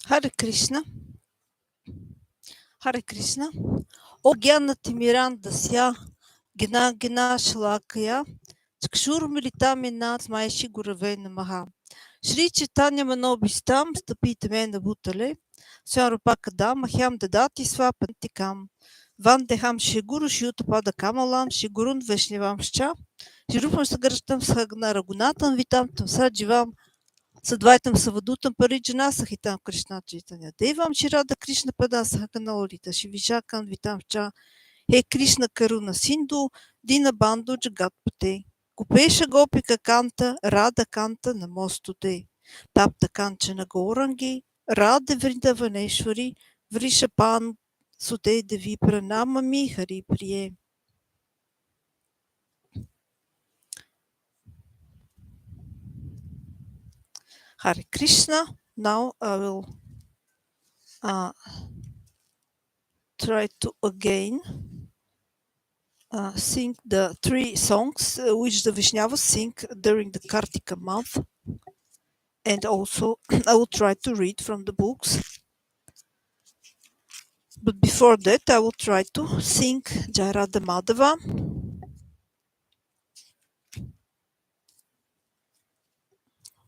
Харе Кришна, Харе Кришна. О Гьяна Тимиранда ся, Гина Гина Шлакая, Чкшур Милитамина Смайши Гуравей Намаха. Шри Читания Манобистам, стъпите мен на бутале, Сварупакадам, Махям Дадати Свапантикам. Вандехам Шигуру Шиута Пада Камалам, Шигурун Вешневам Ща, Ширупам Сагарштам Сагна Рагунатам, Витам Там Садживам, Съдвайтам Савадутам Париджана Сахитам Кришна Читания. Девам Ширада Кришна Пада Сахаканалорита, Шивишакан Витам Ча, He Кришна Каруна Синду, Дина Банду Джагатпате. Купеша Гопика Канта, Рада Канта на мостуте. Тапта Канчана Горанги, Раде Вринда Ванешвари, Вриша Пан Суте Деви Пранама Ми Хари Прие. Hare Krishna. Now I will try to again sing the 3 songs which the Vaishnavas sing during the Kartika month, and also I will try to read from the books. But before that, I will try to sing Jai Radha Madhava.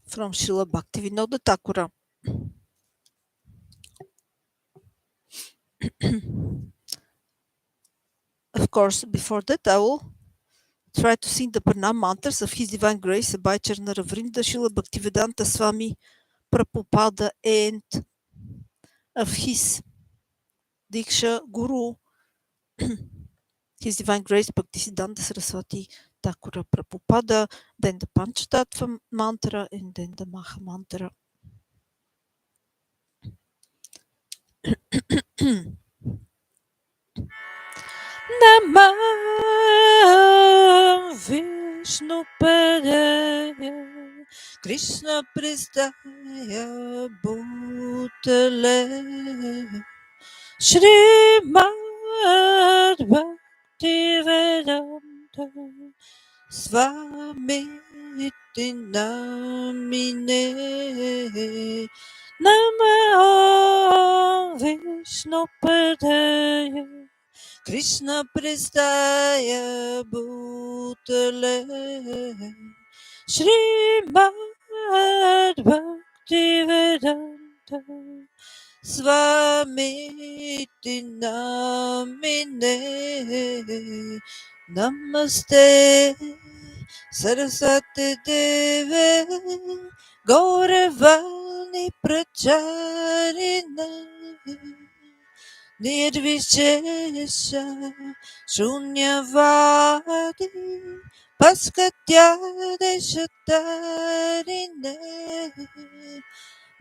From Śrīla Bhaktivinoda Thakura. Of course, before that, I will try to sing the Pranam mantras of His Divine Grace, by Charnara Vrnda, Śrīla Bhaktivedanta Swami Prabhupāda, and of his Diksha Guru, His Divine Grace Bhaktisiddhānta Sarasvatī Ṭhākur Prabhupāda, then the Panchatattva mantra, and then the Maha mantra. Namah Vishnu Padaya Krishna Prestaya Bhutale Śrīmad Bhaktivedanta Swamiti Namine Namah Vishnu Padaya Krishna Prestaya Bhutale Śrīmad Bhaktivedanta Swamiti Namine Namaste Sarasvati Deve Gauravani Pracharina Nirvishesha Shunyavadi Paskatyadeshatarine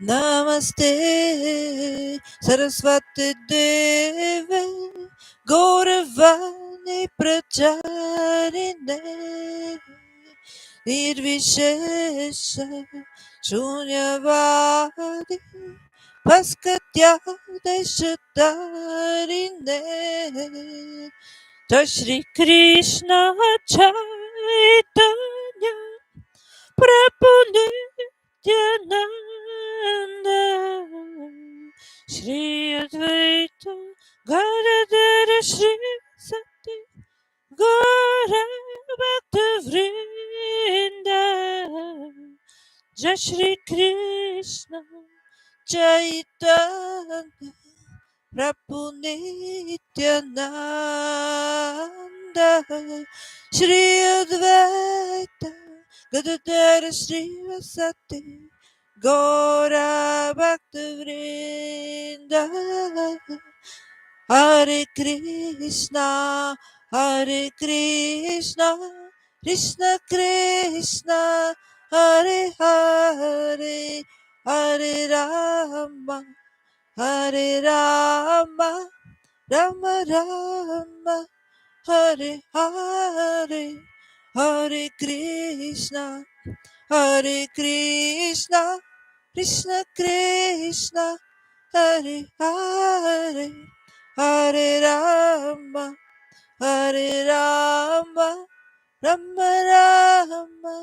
Namaste Sarasvati Deve Gauravani Pracharine Nirvishesha Shunyavadi Paskatyadeshatarine Jai Shri Krishna Chaitanya Prabhu Nityananda Shri Advaita Gadadara Shri Sati Gaura Bhakta Vrinda Jai Shri Krishna Chaitanya Prabhu Nityananda Shri Advaita Gadadara Shri Sati Gaura Bhakta Vrinda Hare Krishna Krishna Krishna Hare Hare Hare Rama Hare Rama Rama Rama Hare Hare Hare Krishna Krishna Krishna Hare Hare Hare Rama Rama Rama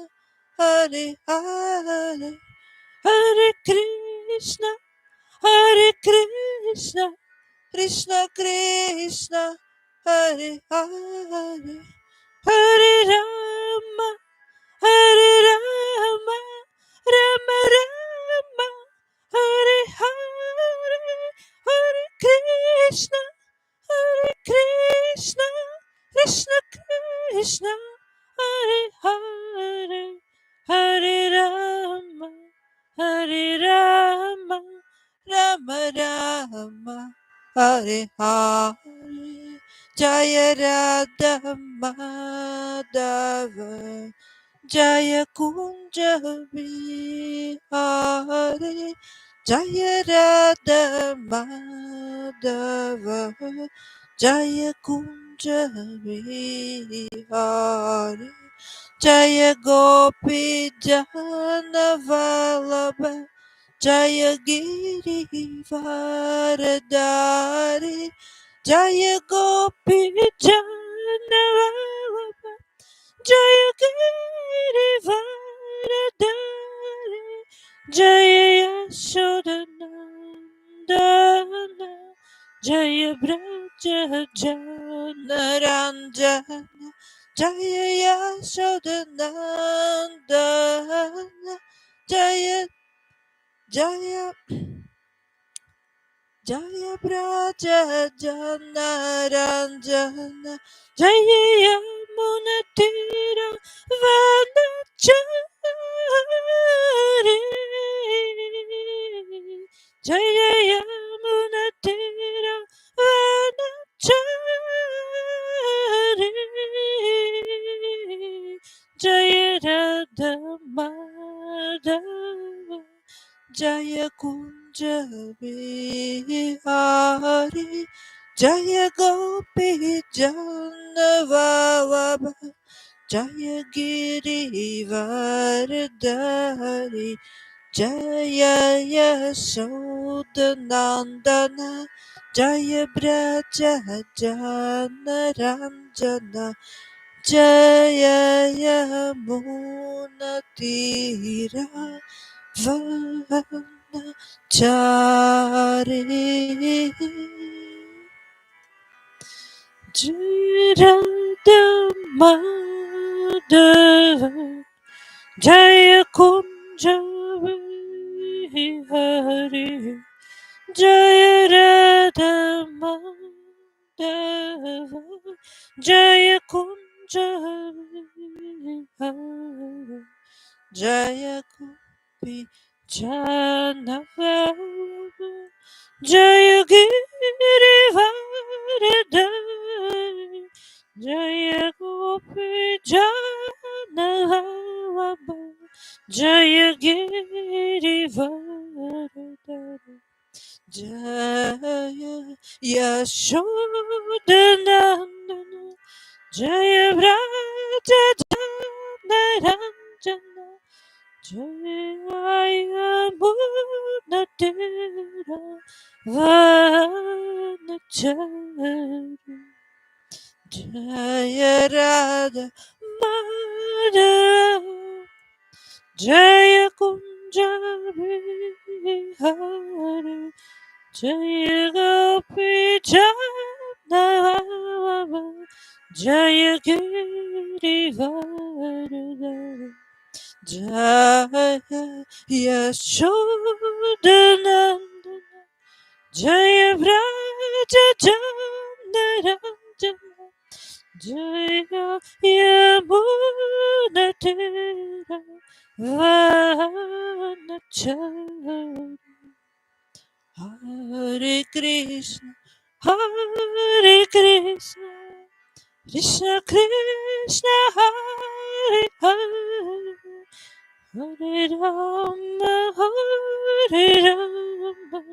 Hare Hare Hare Krishna Hare Krishna, Krishna Krishna, Hare Hare, Hare Rama, Hare Rama, Rama Rama, Hare Hare, Hare Krishna, Hare Krishna, Krishna Krishna, Hare Hare, Hare Rama, Hare Rama, Rama Rama, Hare Hare. Jaya Radha Madhava, Jaya Kunja Vihare, Jaya Radha Madhava, Jaya Kunja Vihare, Jaya Gopi Jana Vallabha, Jaya Giri Varadari, Jaya Gopi Jana Vallabha, Jaya Giri Varadari, Jaya Yashodanandana, Jaya Braja Jana Ranjana, Jaya Yashodanandana, Jaya Jaya Jaya Braja Jana Ranjana, Jaya Yamuna Tira Vanachari, Jaya Yamuna Tira Vanachari, Jaya Radha Madhava, Jaya Kunja Vihari, Jaya Gopi Janavallabha, Jaya Giri Varadari, Jaya Yashodanandana, Jaya Braja Jana Ranjana, Jaya Yamuna Tira Vanachari, Jaya Madhava, Jaya Kunja Vihari, Jaya Radha Madhava, Jaya Kunja Vihari, Jaya Gopi Janavallabha, Jaya Giri Varadari, Jaya Gopi Janavallabha, Jaya Giri Varadari, Jaya Yashodanandana, Jaya Vraja Janaranjana, Jaya Munatira Vanachari, Jaya Radha Madhava, Jaya Kunja Vihari, Jaya Gopi Janavallabha, Jaya Giri Varadari, Jaya Yashodanandana, Jaya Vraja Janaranjana, Jaya Yamuna Tira Vanachari, Hare Krishna, Hare Krishna, Krishna Krishna, Hare Hare, Hare Rama, Hare Rama,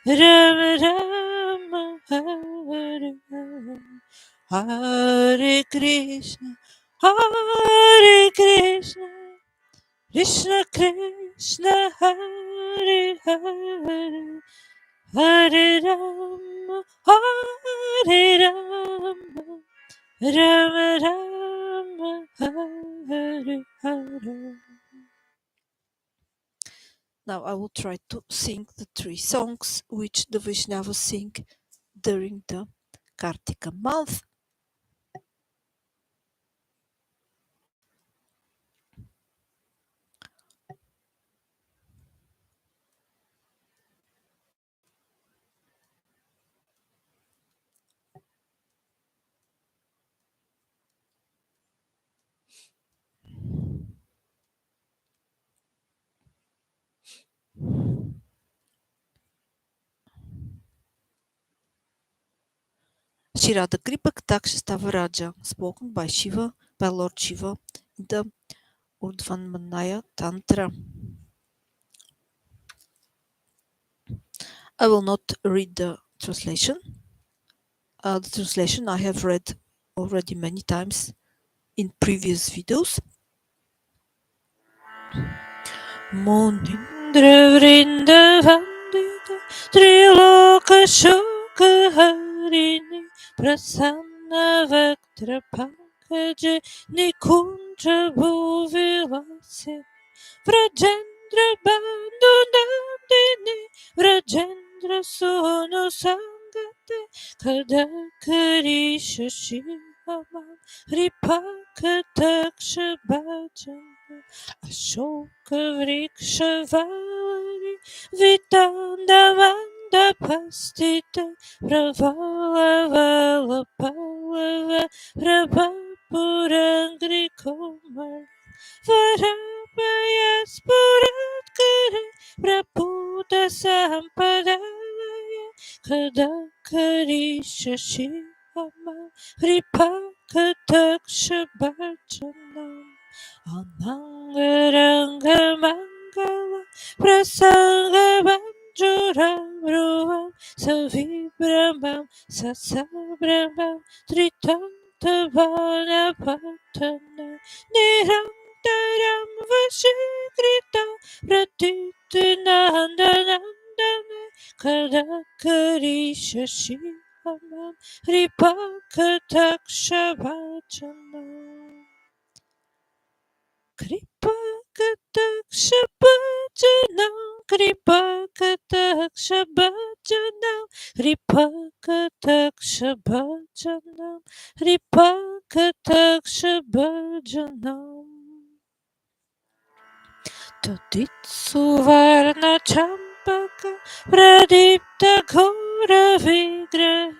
Rama Rama, Hare Hare, Hare Krishna, Hare Krishna, Krishna Krishna, Hare Hare, Hare Rama, Hare Rama, Rama Rama, Hare Hare. Now I will try to sing the 3 songs which the Vaishnavas sing during the Kartika month. Shri Radha Kripa Kataksa Stava Raja, spoken by Shiva, by Lord Shiva in the Urdhvanmanaya Tantra. I will not read the translation. The translation I have read already many times in previous videos. Munindra Vrnda Vandita Triloka Shoka Harini Prasanna Vaktra Pankaja Nikunja Bhuvilasya Vrajendra Bandhu Nandini Vrajendra Sono Sangate Kadakari Shashihama Hripakataksha Bhajana Ashoka Vrikshavari Vitandavanda Pastita Pravala Palava Prabhapurangri Komar Varapayas Puratkara Praputa Sampadaya Kadakari Shashihama Hripakataksha Bhajana Anangaranga Mangala Prasanga Banjura Bruvam Savibramam Sasabramam Tritantavana Patana Nirantaram Vashikrita Nanda-nandanaastakam Kadakari Shashihama Hripakataksha Bhajanam Kripa Kataksa Bhajanam Kripa Kataksa Bhajanam Kripa Kataksa Bhajanam Kripa Kataksa Bhajanam Taditsu Varna Champaka Pradipta Ghora Vigraha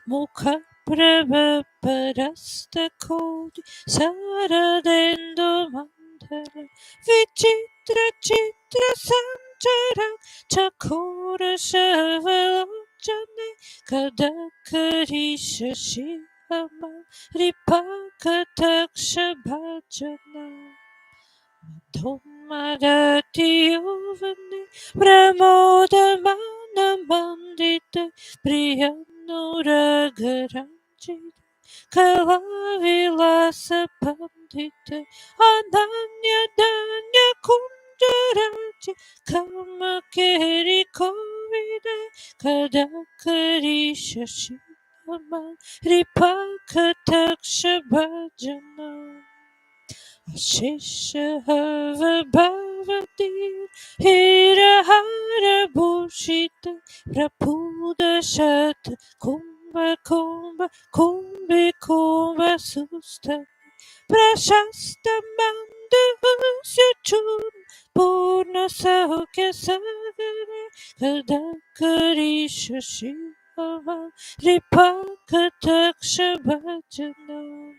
Mukha Prabha Parasta Kodi Saradendo Mandala Vichitra Chitra Sanchara Chakura Shavalachane Kadakari Shashihama Ripakataksha Bhajana Madhummadati Yovane Pramodamana Mandita Priyanuragaranjita Kalavilasa Pandita Ananya Danya Kundaraji Kamakeri Kovida Kadakari Shashihama Ripakataksha Bhajana Ashisha Hava Bhavatir Hirahara Bhushita Prapuda Shata Kumbha Kumbha Kumbhi Kumbha Susta Prashasta Mandavasya Chun Purna Saukya Sagare Kadakari Shashihama Ripakataksha Bhajana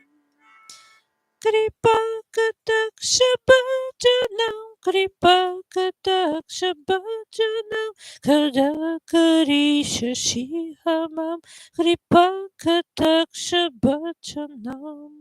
Kripa Kataksha Bhajanam Kripa Kataksha Bhajanam Kadakari Shashihamam Kripa Kataksha Bhajanam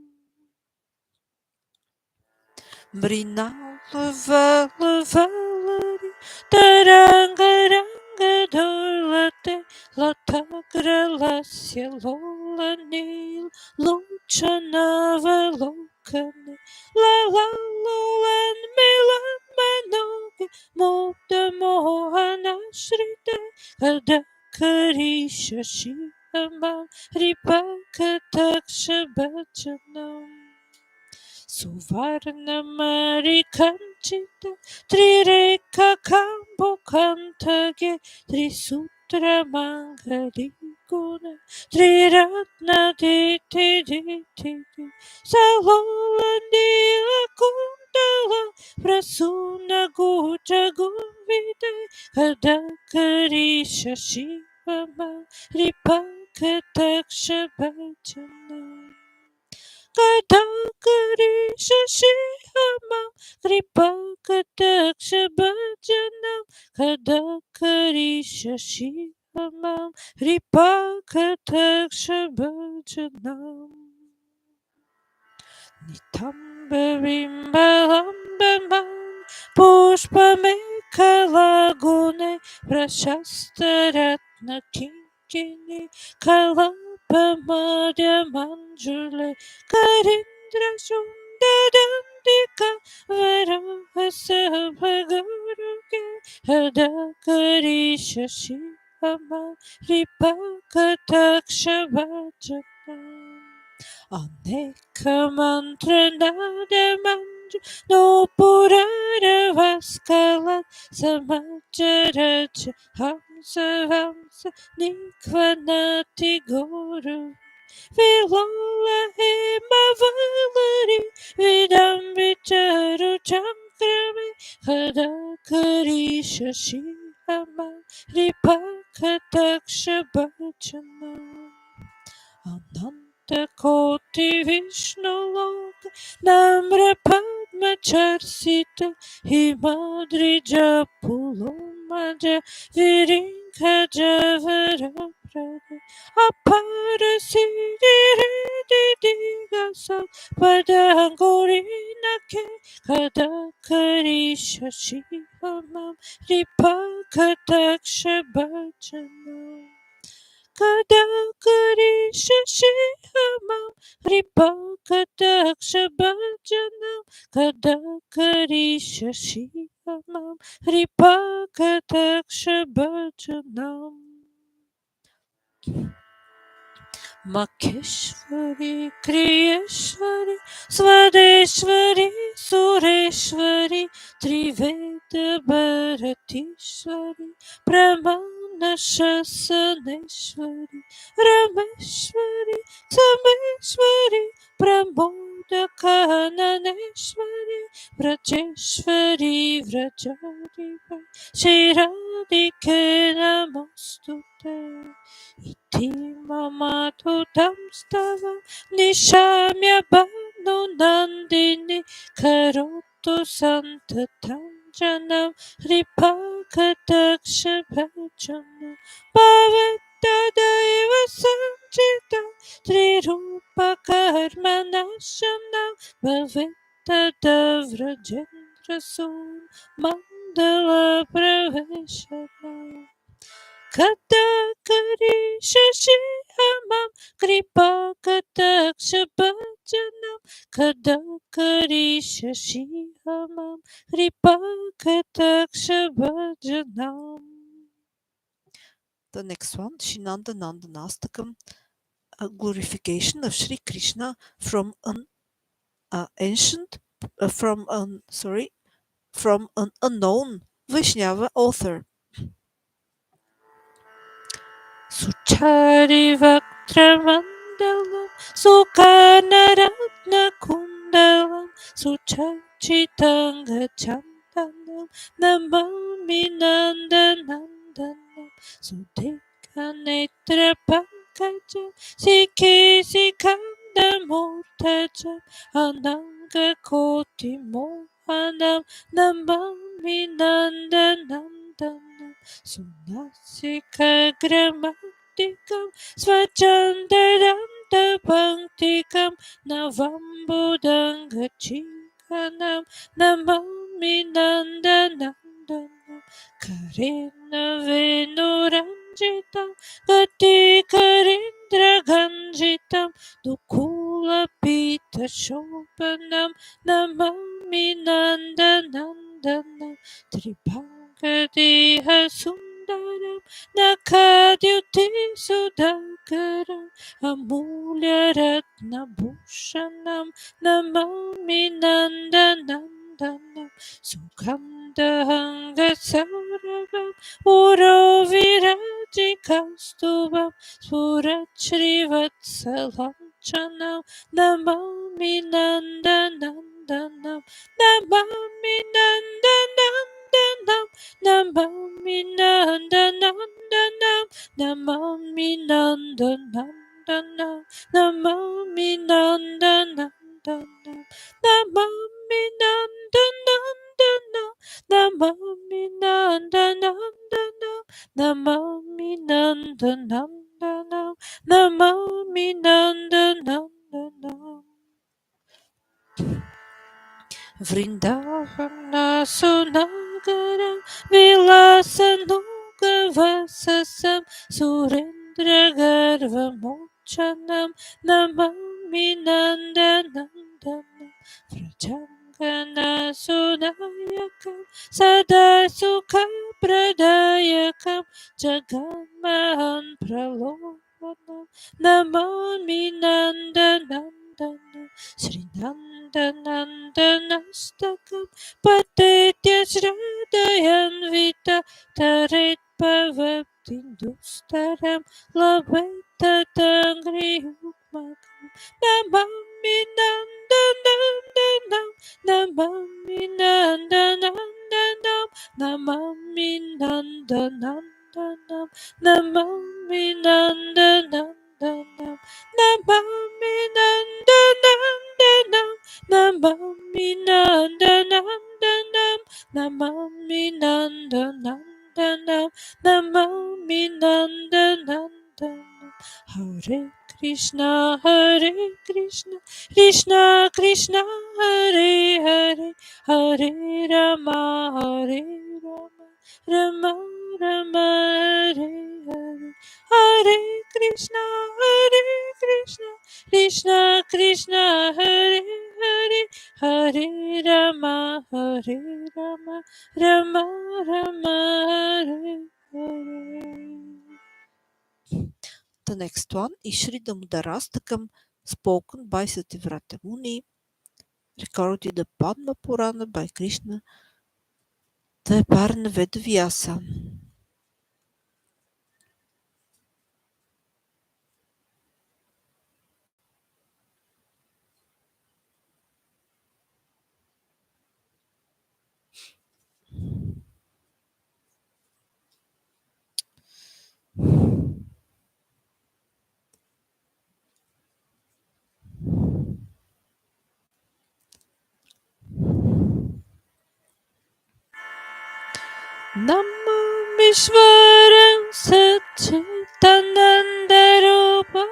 Mrinala Valari Tarangaranga Dorlate Latagra Lasya Lola Nil Luchanava Lokane La la Lolan Milan Manoge Mukta Mohana Shrita Kadakari Shashihama Ripakataksha Bhajanam Suvarnamarikanchita Trireka Kambokantage Trisutra Mangali Guna Triratna Diti Diti Salola Nila Kundala Prasuna Guja Guvide Kadakari Shashivama Ripakataksha Bhajana Katakari Shashihama Kripakataksha Bhajanam Kadakari Shashihama Kripakataksha Bhajanam Nitambarimbalambam Pushpamekalagune Prashastaratna Kinkini Kalapamadya Manjule Karindra Sundadandika Varahasabhagaruke Hadakari Shashihama Ripakataksha Bhajanam Aneka mantra nada mantra no purara vaskala samacharacha hamsa hamsa nikvanati guru Vilola hema valari vidambicharu chankrami hadakari shashihama ripakataksha bhajana Ananta Koti Vishnu Loka Namra Padma Charsita Himadrija Pulomaja Virinka Javara Prada Apara Siddhi Digasa Padangorina Ke Kadakari Shashihama Ripakataksha Bhajana Kadakari Shashihama Ripakataksha Bhajanam Kadakari Shashihama Ripakataksha Bhajanam Makeshwari Kriyeshwari Swadeshwari Sureshwari Triveda Bharatishwari Pramana Shasaneshwari Rameshwari Sameshwari Pramodakananeshwari Vrajeshwari Vrajari Shiradike Namostute Iti mama tutam stava nishamya bhanu nandini karotu santatam janam ripakataksha bhajanam bhavatadaiva sanchita trirupa karma nashanam bhavattada vrajendra sun mandala praveshanam Kadakari Shashihamam Kripakataksha Bhajanam Kadakari Shashihamam Kripakataksha Bhajanam. The next one, Nanda-nandanaastakam, a glorification of Sri Krishna from an unknown Vaishnava author. Suchari Vaktramandalam Sukarnaratna Kundalam Suchachitanga Chandanam Namami Nanda-nandanaastakam Sudikanetra Pankajam Sikanda Murtajam Ananga Koti Mohanam Namami Nanda-nandanaastakam Sunasika Gramatikam Swachandaranta Bhaktikam Navambudangachikanam Namami Nanda-nandanaastakam Karina Venuranjitam Gati Karindra Ganjitam Dukula Pita Shopanam Namami Nanda-nandanaastakam Tribhanga Deha Sundaram Nakadyuti Sudha Sakaram Amulya Bhushanam Namami Nanda-nandanaastakam Sugandhanga-sarvam Urovirajikastubam Spurachrivatsalancanam Namami Nanda-nandanam Namami Nanda-nandanam Namami Nanda-nandanam Namami Nanda-nandanam Namami Nanda-nandanam Namami Nanda-nandanam Namami Nanda-nandanam Namami Nanda-nandanam Namami Nanda-nandanam Vrindavana Sunagaram Vilasanugavasasam Surendra Garvamochanam Namami Nanda-nandanam Vrajangana Sunayakam Sada Sukha Pradayakam Jagannahan Pralopanam Namami Nanda-nandanam Śrī Nanda-nandanaastakam Patitya Śrādayanvita Tarit Bhavatindustaram Labhaitatangri-yukmakam Namami Nanda-nandanam Namami Nanda-nandanam Namami Nanda-nandanam Namami Nanda-nandanam Namami Nanda-nandanam Namami Nanda-nandanam Namami Nanda-nandanam Namami Nanda-nandanam Hare Krishna Krishna Krishna Hare Hare Hare Rama Rama Rama Hare Hare Hare Krishna Krishna Krishna Hare Hare Hare Rama Rama Rama Hare Hare. The next one is Sri Damodaraastakam, spoken by Sativrata Muni, recorded in the Padma Purana by Krishna, the Parna Vedvyasa. Namo Vishwaram Satchitanandarupam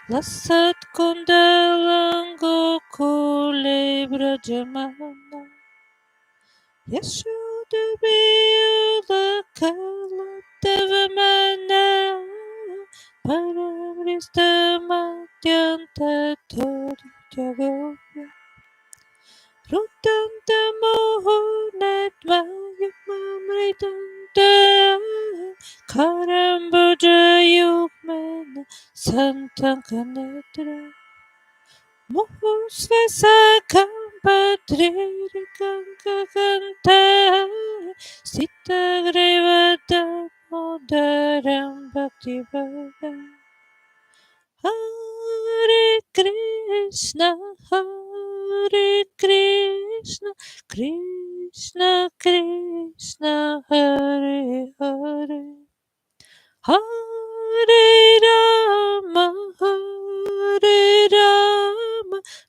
Lasat Kundalam Gokule Brajamanam Yashodabiyula Kalatavamana Paramristamadhyanta Torjagopya Rutantamohonatva Yukmamritanta Karambuja Yukmana Santankanetra Muhusvasakam Padririkankakanta Sitagrevata Modaram Bhaktivada Hare Krishna Krishna Krishna Hare Hare Hare Rama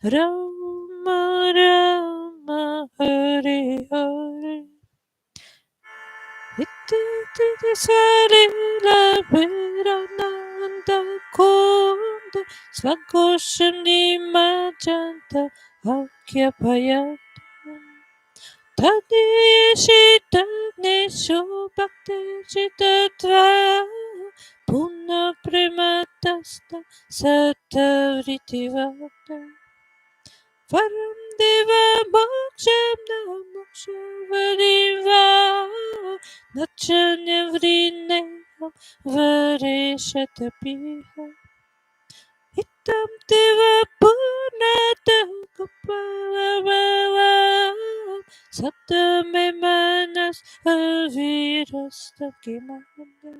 Rama Rama Hare Hare Ittiti Śrīla Virananda Kunda Svagosham Nimajanta Akyapayata Tadeshitagnesho Bhakti Chitatva Puna Prematasta Satavritivata Varam Deva Moksham Namokshavarim Va Nachanyam Vrineham Vari Shatapiha Itam Tiva Purnata Kupalavala Satame Manas Avirasta Kimanda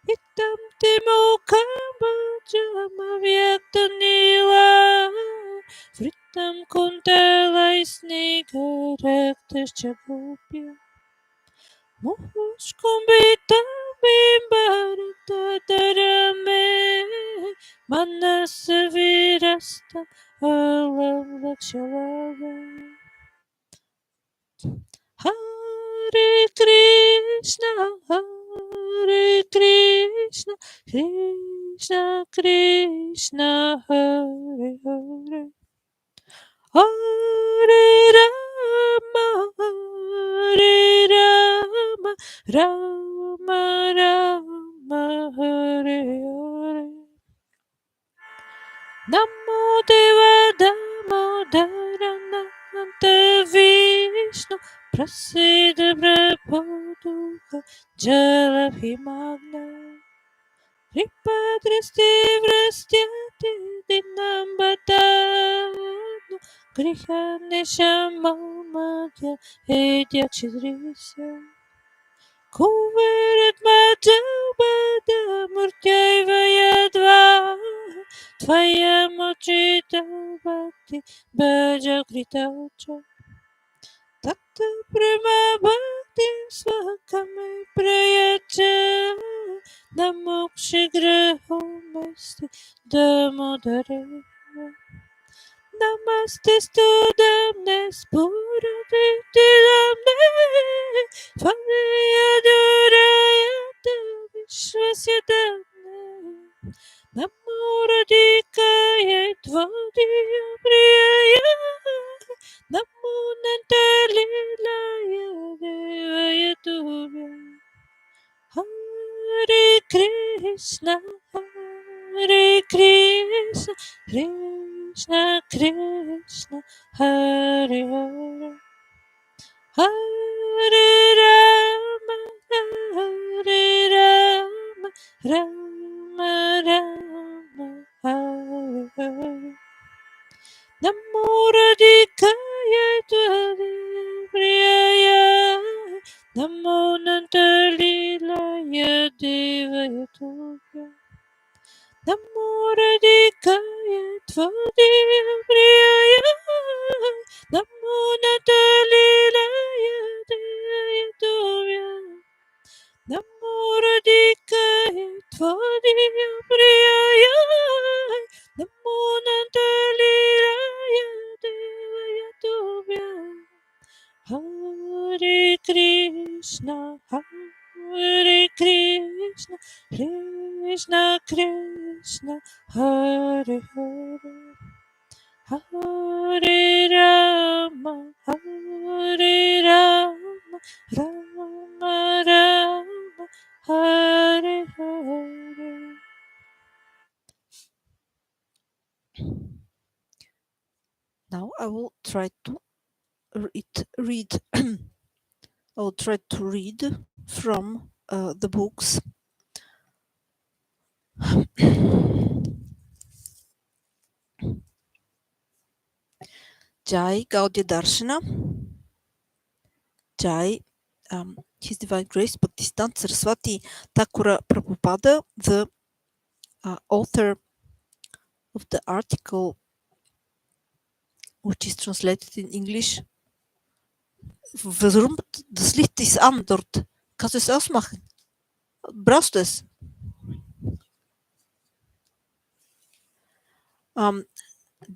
Itam Timokamba Jamavyaktanila Vritam Kuntalais Nigaraktas Chagupya Muhus Kumbita Bimbarata Darame Manasa Virasta Alam Lakshalava Hare Krishna, Hare Krishna, Krishna Krishna, Hare Hare, Hare Rama, Hare Rama, Rama Rama, Hare Hare. Namo Deva Damodarana Vishnu Prasida Prabhupada Jalabhimagna Kripa Dristi Vrastyati Dinambatano Griha Nishamadya Hedyakshidrisya Kuverat Madhubada Murtyaiva Yadva Tvaya Mochita Bhakti Bhajakritacha Tata Prema Bhakti Swakame Prayacha Namokshigrahomasti Damodaraya Namaste Studamne Spuraditidamne Vanayadurayata Vishwasyadamne Namoradikaya Tvadiya Priyaya Namo Nantalilaya Devaya Tubhya Hare Krishna Hare Krishna Krishna Krishna Hare Hare Hare Rama Hare Rama Rama Rama Hare Hare Namo Radhikaya Tvadiya Priyaya Namo Nantalilaya Devaya Tubhya Namo Radhikaya Tvadiya Priyaya Namo Nantalilaya Devaya Tubhya Namo Radhikaya Tvadiya Priyaya Namo Nantalilaya Devaya Tubhya Hare Krishna Hare Krishna Krishna Krishna Hare Hare Hare Rama Hare Rama Rama Rama Hare Hare. Now I will try to read. I will try to read from the books. Jai Gaudiya Darsana. Jai His Divine Grace Bhaktisiddhānta Sarasvatī Ṭhākura Prabhupāda, the author of the article which is translated in English. Warum? Das Licht ist an dort. Kannst du es ausmachen? Brauchst du es?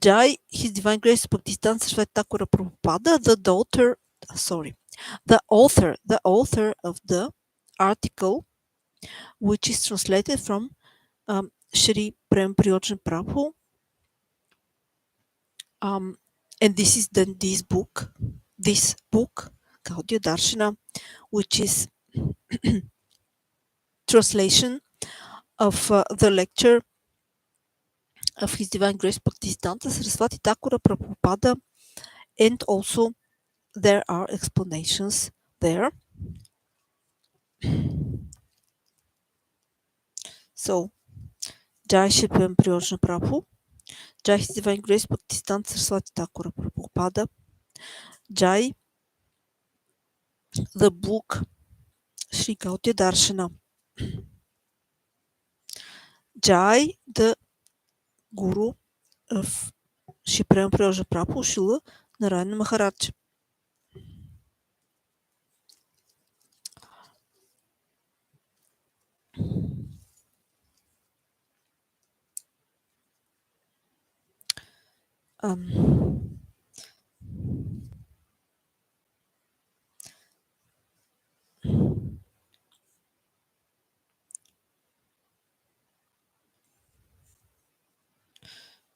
Jai, His Divine Grace Bhaktisiddhānta Sarasvatī Ṭhākura Prabhupāda, the author of the article, which is translated from Shri Prema Prayojana Prabhu, and this is this book, Gaudiya Darsana, which is translation of the lecture of His Divine Grace Bhaktisiddhānta Sarasvatī Ṭhākura Prabhupāda, and also there are explanations there. So, Jai Shri Prayojana Prabhu, Jai His Divine Grace Bhaktisiddhānta Sarasvatī Ṭhākur Prabhupāda, Jai the book Sri Gaudiya Darsana, Jai the Guru of Shri Prema Prayojana Prabhu, Śrīla Narayana Maharaj.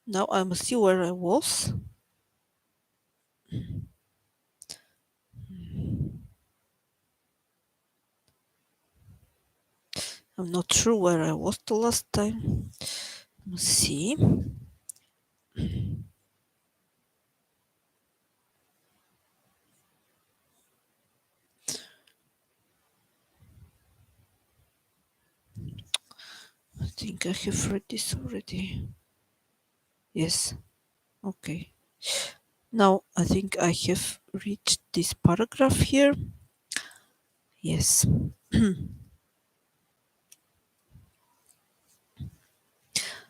Now I must see where I was. I'm not sure where I was the last time. Let's see. I think I have read this already. Yes. Okay. Now I think I have reached this paragraph here. Yes.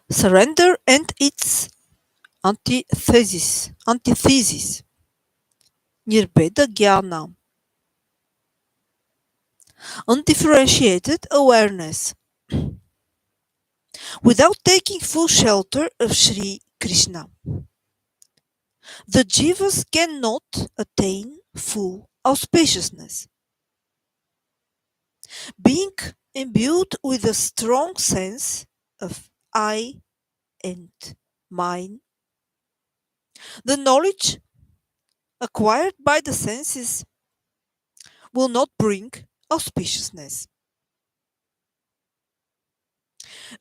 Surrender and its antithesis. Nirbheda Jnana. Undifferentiated awareness. Without taking full shelter of Sri Krishna, the jivas cannot attain full auspiciousness. Being imbued with a strong sense of I and mine, the knowledge acquired by the senses will not bring auspiciousness.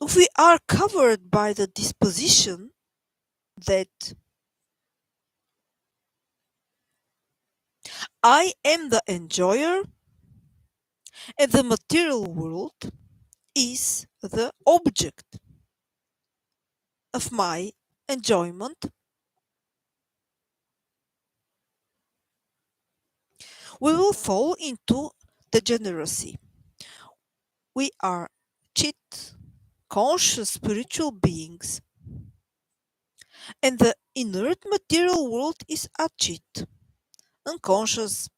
If we are covered by the disposition that I am the enjoyer and the material world is the object of my enjoyment, we will fall into degeneracy. We are chit, conscious spiritual beings, and the inert material world is achit, unconscious.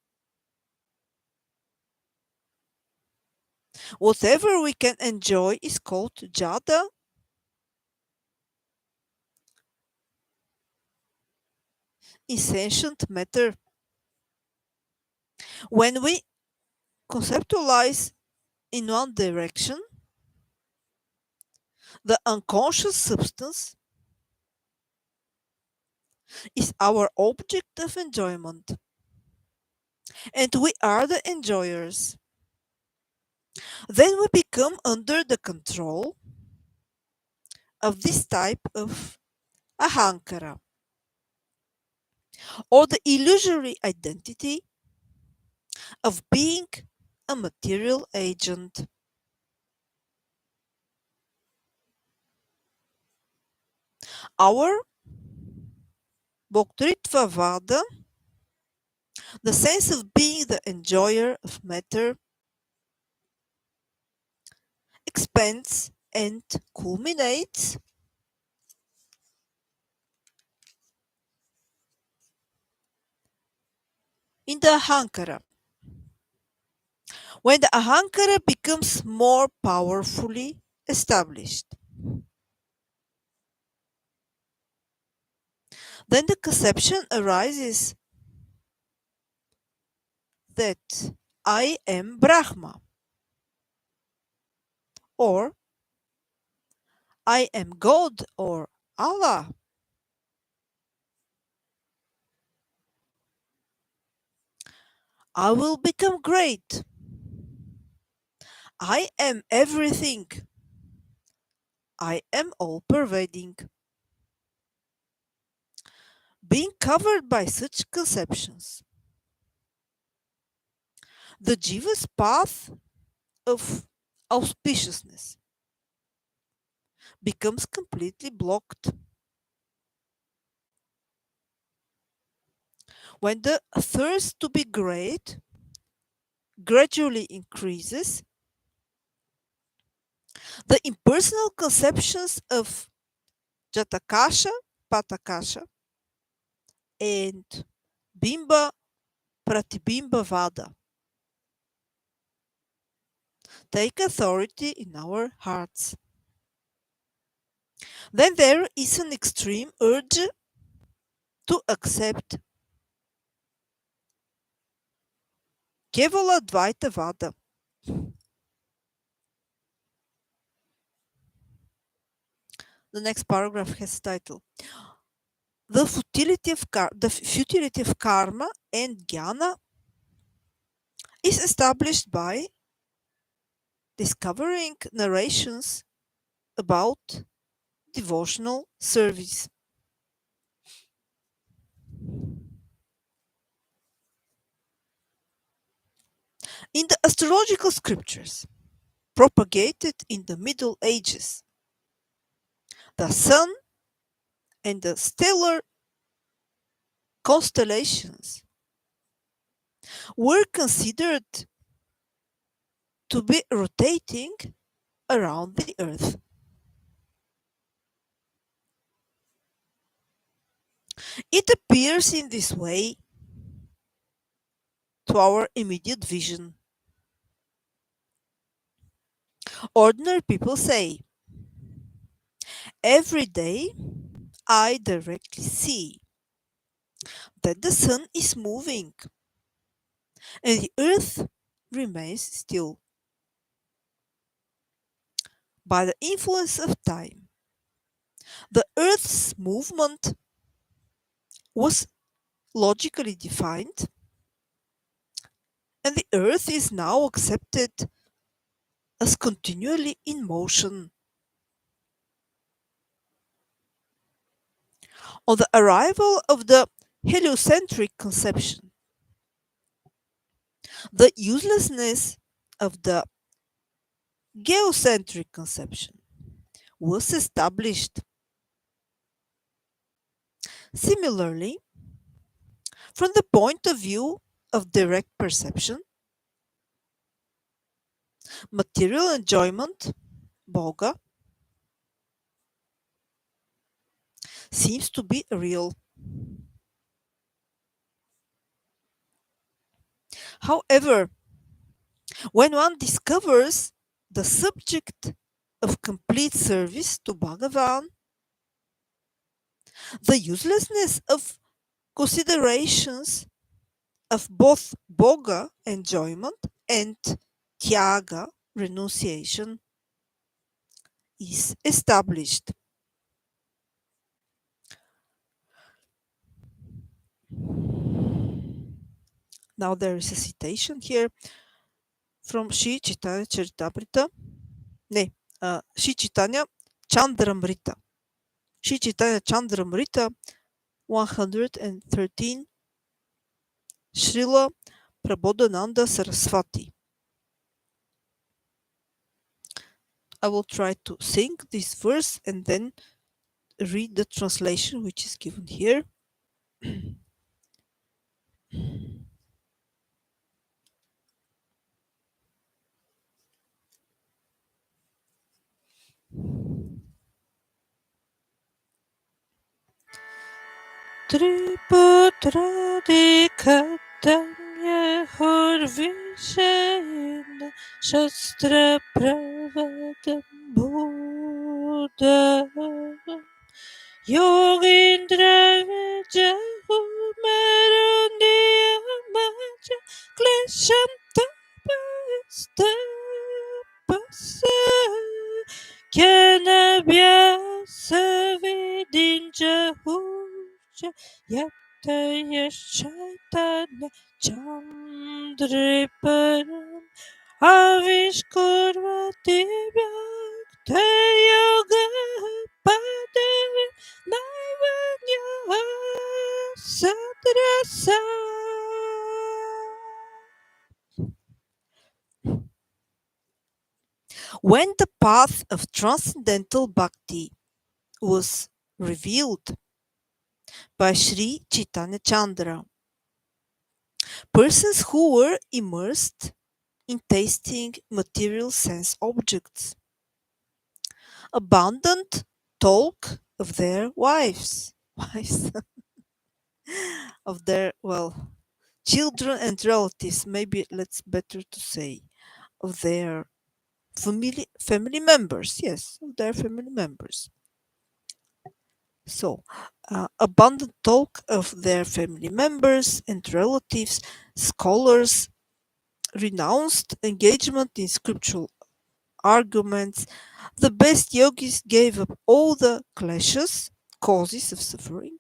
Whatever we can enjoy is called jada, insentient matter. When we conceptualize in one direction, the unconscious substance is our object of enjoyment, and we are the enjoyers. Then we become under the control of this type of ahankara, or the illusory identity of being a material agent. Our Bhoktritva Vada, the sense of being the enjoyer of matter, expands and culminates in the ahankara. When the ahankara becomes more powerfully established, then the conception arises that I am Brahma, or I am God, or Allah. I will become great. I am everything. I am all pervading. Being covered by such conceptions, the jiva's path of auspiciousness becomes completely blocked. When the thirst to be great gradually increases, the impersonal conceptions of Jatakasha, Patakasha, and Bimba Pratibimba Vada take authority in our hearts. Then there is an extreme urge to accept Kevala Dvaita Vada. The next paragraph has title the futility of karma and jnana is established by discovering narrations about devotional service. In the astrological scriptures propagated in the Middle Ages, the sun and the stellar constellations were considered to be rotating around the earth. It appears in this way to our immediate vision. Ordinary people say, every day I directly see that the sun is moving and the earth remains still. By the influence of time, the earth's movement was logically defined, and the earth is now accepted as continually in motion. On the arrival of the heliocentric conception, the uselessness of the geocentric conception was established. Similarly, from the point of view of direct perception, material enjoyment, Boga, seems to be real. However, when one discovers the subject of complete service to Bhagavan, the uselessness of considerations of both Boga, enjoyment, and Tyaga, renunciation, is established. Now there is a citation here from Sri Chaitanya Charitamrita. Sri Chaitanya Chandramrita. Sri Chaitanya Chandramrita 113 Śrīla Prabodhananda Sarasvati. I will try to sing this verse and then read the translation which is given here. Triputradik Horvishena Shastra Pravadam Buddha Yogindra Vijahu Marundiya Maja Klesham Tapastapasa Kyanabhyasa Vidinjahuja Yataya Shaitanya Chandriparam Avishkurvati Vyakta Yoga Padavim Naivanya Sadrasa. When the path of transcendental bhakti was revealed by Sri Chaitanya Chandra, persons who were immersed in tasting material sense objects abundant talk of their wives of their children and relatives, maybe let's better to say, of their family members, yes, of their family members. So abundant talk of their family members and relatives, scholars, renounced engagement in scriptural arguments. The best yogis gave up all the clashes, causes of suffering,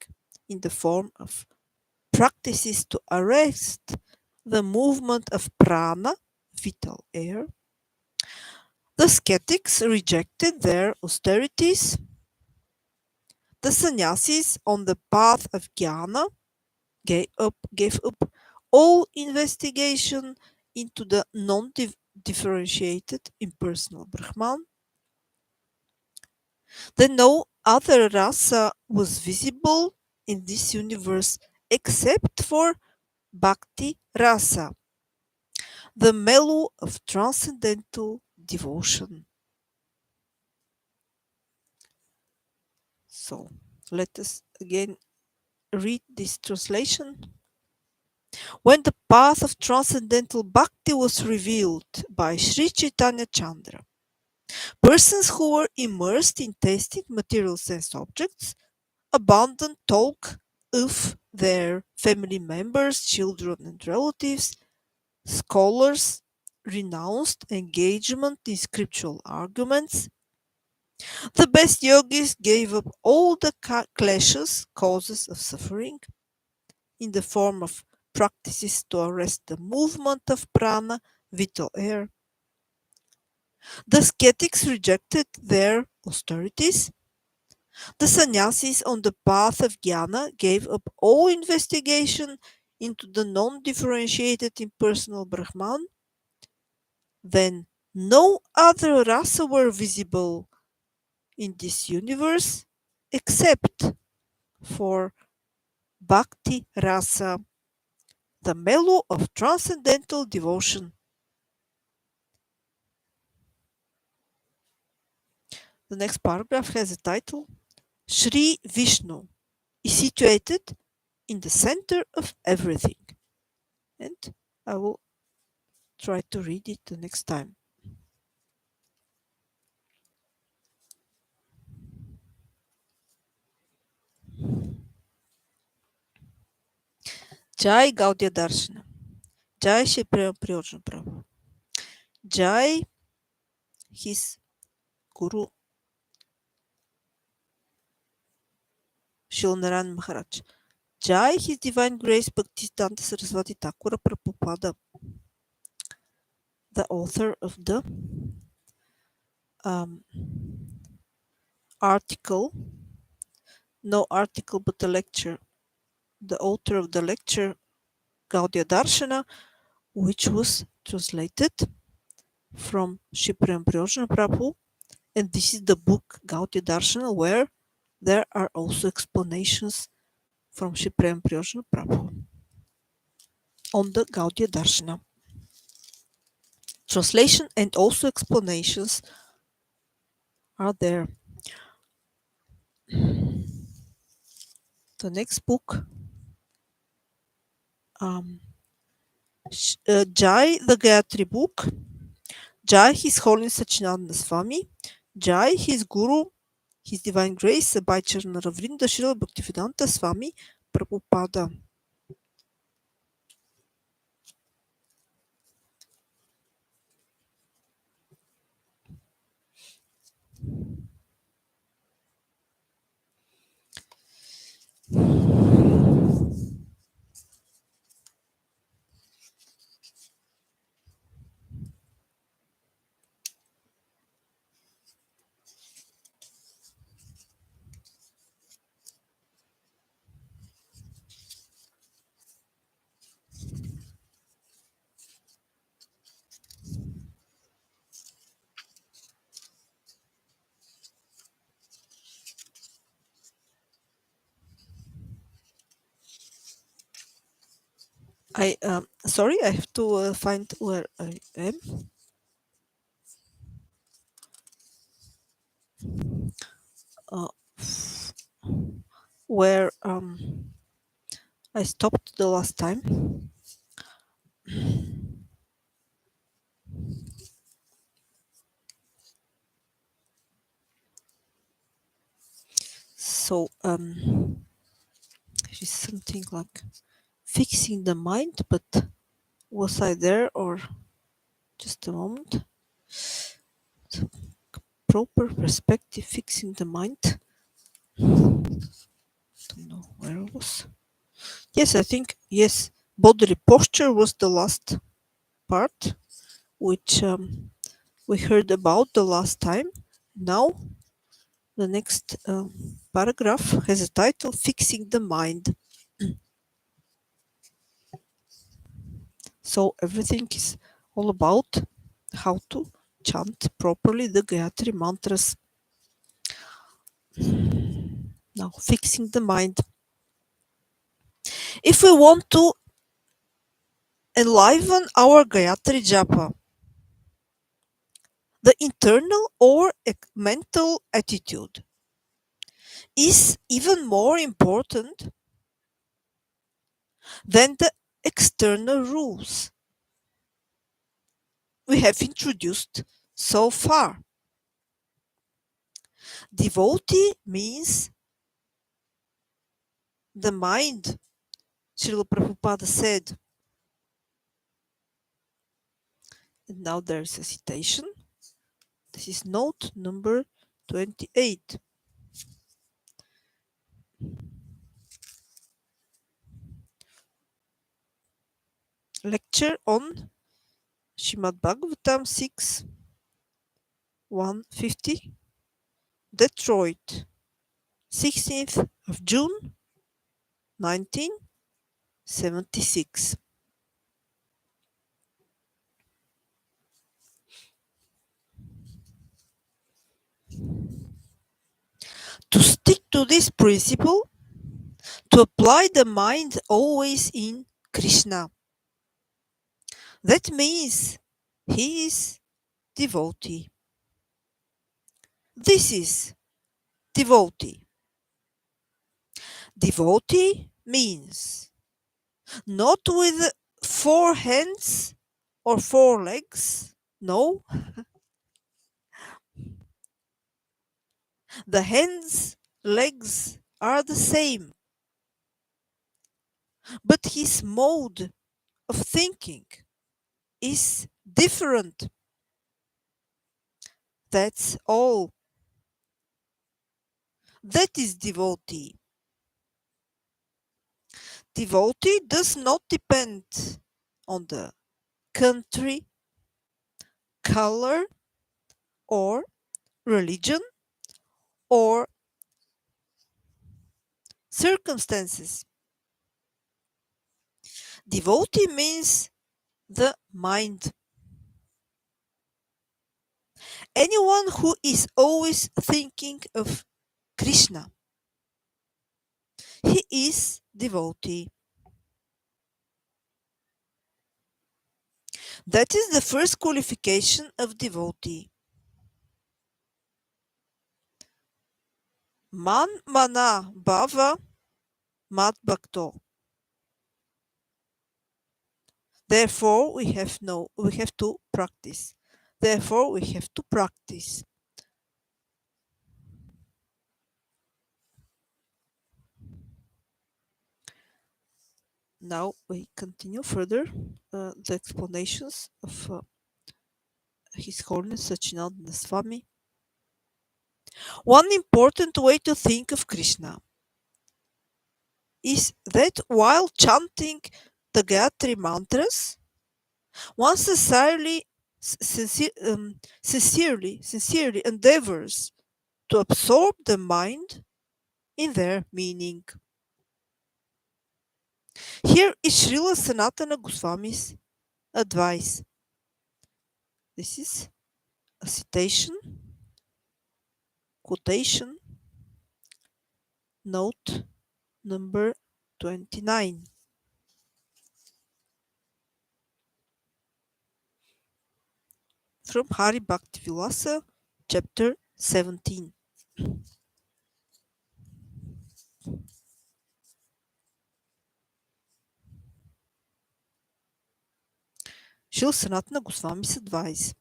in the form of practices to arrest the movement of prana, vital air. The skeptics rejected their austerities. The sannyasis on the path of jnana gave up all investigation into the non-differentiated impersonal Brahman. Then no other rasa was visible in this universe except for bhakti rasa, the mellow of transcendental devotion. So let us again read this translation. When the path of transcendental bhakti was revealed by Sri Chaitanya Chandra, persons who were immersed in tasting material sense objects abandoned talk of their family members, children, and relatives. Scholars renounced engagement in scriptural arguments. The best yogis gave up all the clashes, causes of suffering, in the form of practices to arrest the movement of prana, vital air. The skeptics rejected their austerities. The sannyasis on the path of jnana gave up all investigation into the non-differentiated impersonal Brahman. Then no other rasa were visible in this universe except for bhakti rasa, the mellow of transcendental devotion. The next paragraph has a title: Sri Vishnu is situated in the center of everything. And I will try to read it the next time. Jai Gaudiya Darsana. Jai Shri Prayojana Prabhu. Jai his Guru Śrīla Maharaj. Jai His Divine Grace Bhaktisiddhānta Sarasvatī Ṭhākura Prabhupāda, the author of the article, no article but a lecture, the author of the lecture Gaudiya Darsana, which was translated from Shri Prayojana Prabhu, and this is the book Gaudiya Darsana, where there are also explanations from Shri Prayojana Prabhu on the Gaudiya Darsana. Translation and also explanations are there. The next book, Jai, the Gayatri book, Jai, His Holiness Sachinanda Swami, Jai, His Guru, His Divine Grace, Bhaichara Vrnda Śrīla Bhaktisiddhānta Swami Prabhupāda. Sorry, I have to find where I am. Uh, where I stopped the last time. So it's something like fixing the mind, but was I there or just a moment? So, proper perspective, fixing the mind. Don't know where I was. Yes, I think yes. Bodily posture was the last part, which we heard about the last time. Now the next paragraph has a title, Fixing the Mind. So everything is all about how to chant properly the Gayatri mantras. Now, fixing the mind. If we want to enliven our Gayatri japa, the internal or mental attitude is even more important than the external rules we have introduced so far. Devotee means the mind, Śrīla Prabhupāda said. And now there's a citation. This is note number 28. Lecture on Śrīmad Bhagavatam 6, 150, Detroit, 16th of June, 1976. To stick to this principle, to apply the mind always in Krishna. That means he is devotee. This is devotee. Devotee means not with 4 hands or 4 legs. No. The hands, legs are the same. But his mode of thinking is different. That's all. That is devotee. Devotee does not depend on the country, color, or religion, or circumstances. Devotee means the mind. Anyone who is always thinking of Krishna, he is devotee. That is the first qualification of devotee. Man mana bhava mat bhakto. Therefore, we have to practice. Therefore, we have to practice. Now we continue further the explanations of His Holiness Sachinandana Swami. One important way to think of Krishna is that while chanting the Gayatri mantras, one sincerely endeavors to absorb the mind in their meaning. Here is Srila Sanatana Goswami's advice. This is a citation, quotation, note number 29. from Hari Bhaktivilasa, chapter 17. Śrīla Sanatana Goswami's advice.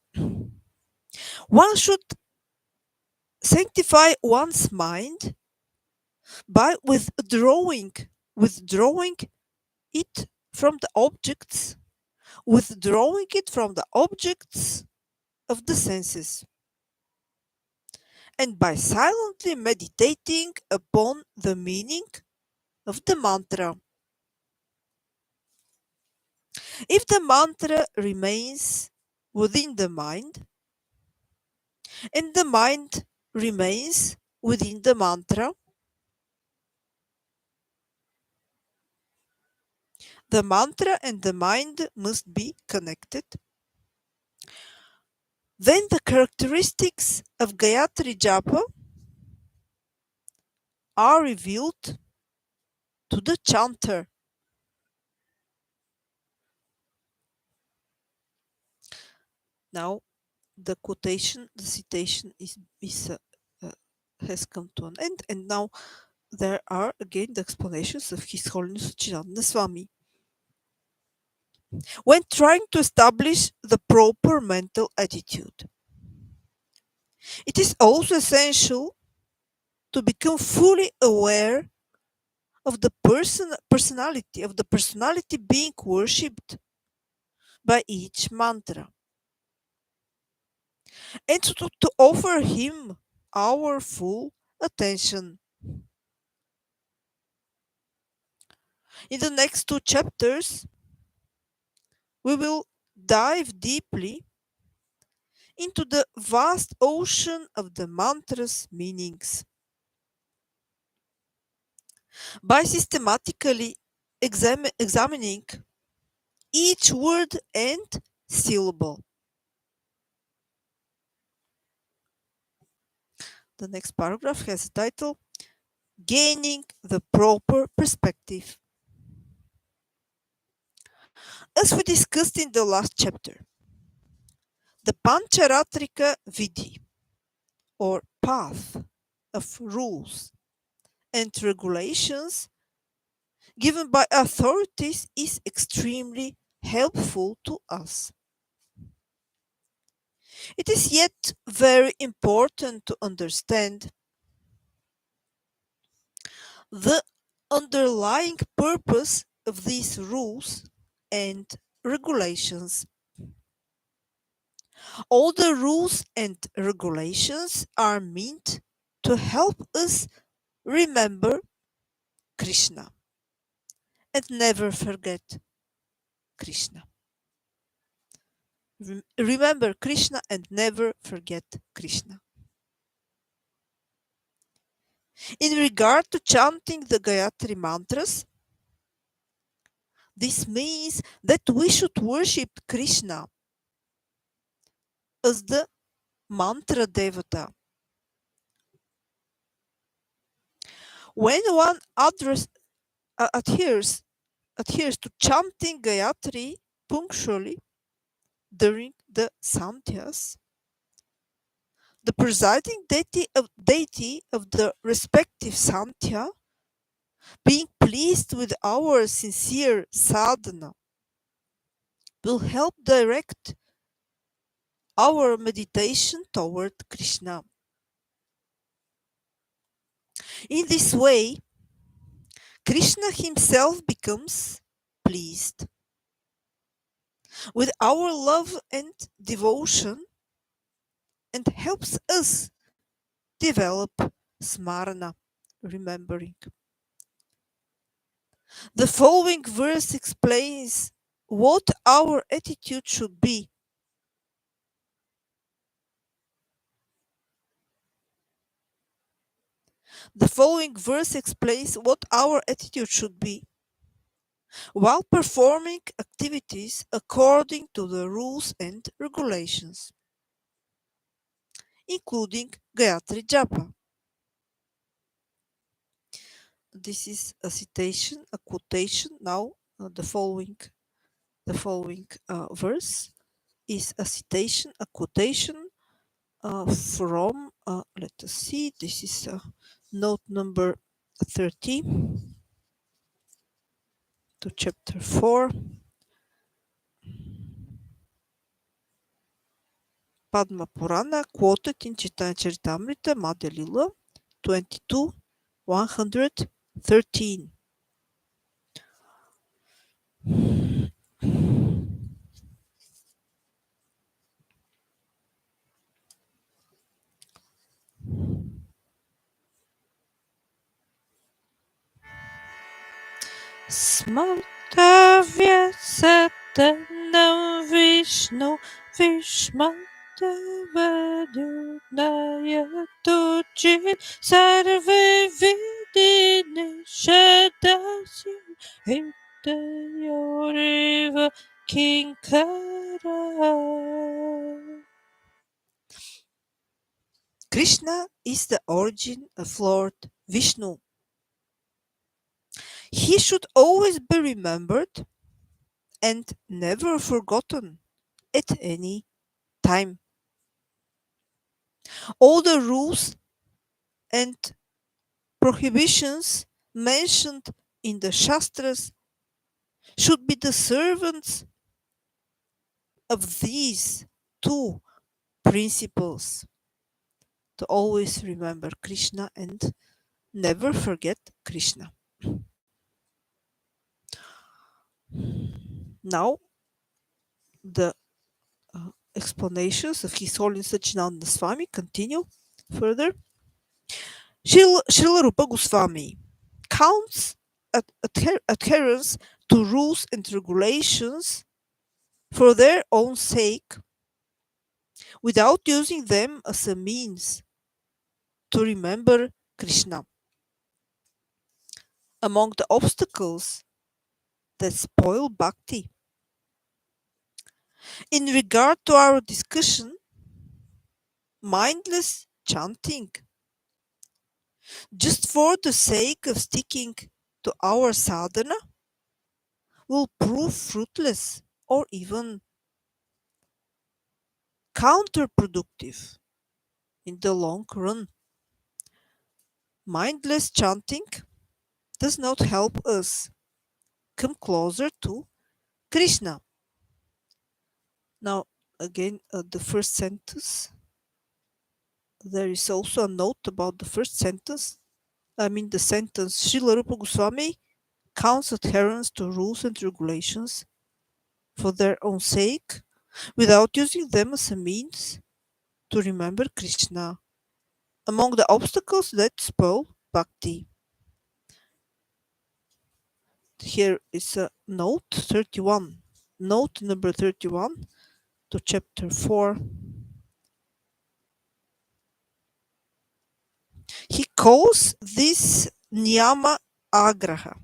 One should sanctify one's mind by withdrawing it from the objects, withdrawing it from the objects of the senses, and by silently meditating upon the meaning of the mantra. If the mantra remains within the mind, and the mind remains within the mantra, the mantra and the mind must be connected. Then the characteristics of Gayatri Japa are revealed to the chanter. Now the citation has come to an end, and now there are again the explanations of His Holiness Sachidananda Swami. When trying to establish the proper mental attitude, it is also essential to become fully aware of the personality being worshipped by each mantra, and to offer him our full attention. In the next two chapters, we will dive deeply into the vast ocean of the mantra's meanings. By systematically examining each word and syllable. The next paragraph has a title, Gaining the Proper Perspective. As we discussed in the last chapter, the Pancharatrika Vidhi, or path of rules and regulations given by authorities, is extremely helpful to us. It is yet very important to understand the underlying purpose of these rules and regulations. All the rules and regulations are meant to help us remember Krishna and never forget Krishna. Remember Krishna and never forget Krishna. In regard to chanting the Gayatri mantras, this means that we should worship Krishna as the mantra devata. When one adheres to chanting Gayatri punctually during the sandhyas, the presiding deity of the respective sandhya, being pleased with our sincere sadhana, will help direct our meditation toward Krishna. In this way, Krishna himself becomes pleased with our love and devotion and helps us develop smarana, remembering. The following verse explains what our attitude should be. The following verse explains what our attitude should be while performing activities according to the rules and regulations, including Gayatri Japa. This is a citation, a quotation. Now, the following verse is a citation, a quotation from, let us see, this is note number 30 to chapter 4. Padma Purana, quoted in Chaitanya Charitamrita, Madhya Lila 22:113. Smantavya satanam Vishnu Vishmantavadunaya Tujin Sarve Vidi Nishadasya Hridayoriva Kinkara. Krishna is the origin of Lord Vishnu. He should always be remembered and never forgotten at any time. All the rules and prohibitions mentioned in the Shastras should be the servants of these two principles, to always remember Krishna and never forget Krishna. Now, the explanations of His Holiness Sachinanda Swami continue further. Śrīla Rupa Goswami counts adherence to rules and regulations for their own sake without using them as a means to remember Krishna. Among the obstacles that spoil bhakti. In regard to our discussion, mindless chanting, just for the sake of sticking to our sadhana, will prove fruitless or even counterproductive in the long run. Mindless chanting does not help us come closer to Krishna. Now, again, the first sentence. There is also a note about the first sentence. I mean, the sentence Śrīla Rupa Goswami counts adherence to rules and regulations for their own sake without using them as a means to remember Krishna. Among the obstacles that spoil bhakti. Here is a note 31. Note number 31 to chapter 4. He calls this Niyama Agraha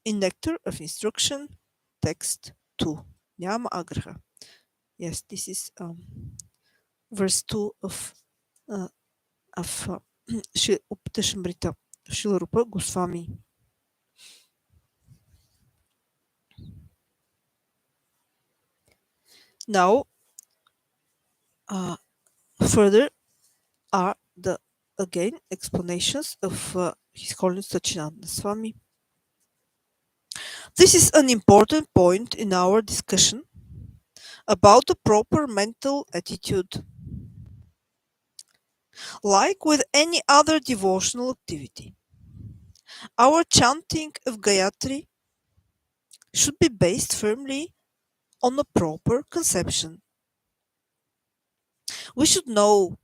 in Nectar of Instruction, text 2. Niyama Agraha. Yes, this is verse 2 of Uptashamrita, Śrīla Rupa Goswami. Now, further are the again explanations of His Holiness Sachinanda Swami. This is an important point in our discussion about the proper mental attitude. Like with any other devotional activity, our chanting of Gayatri should be based firmly on a proper conception. We should know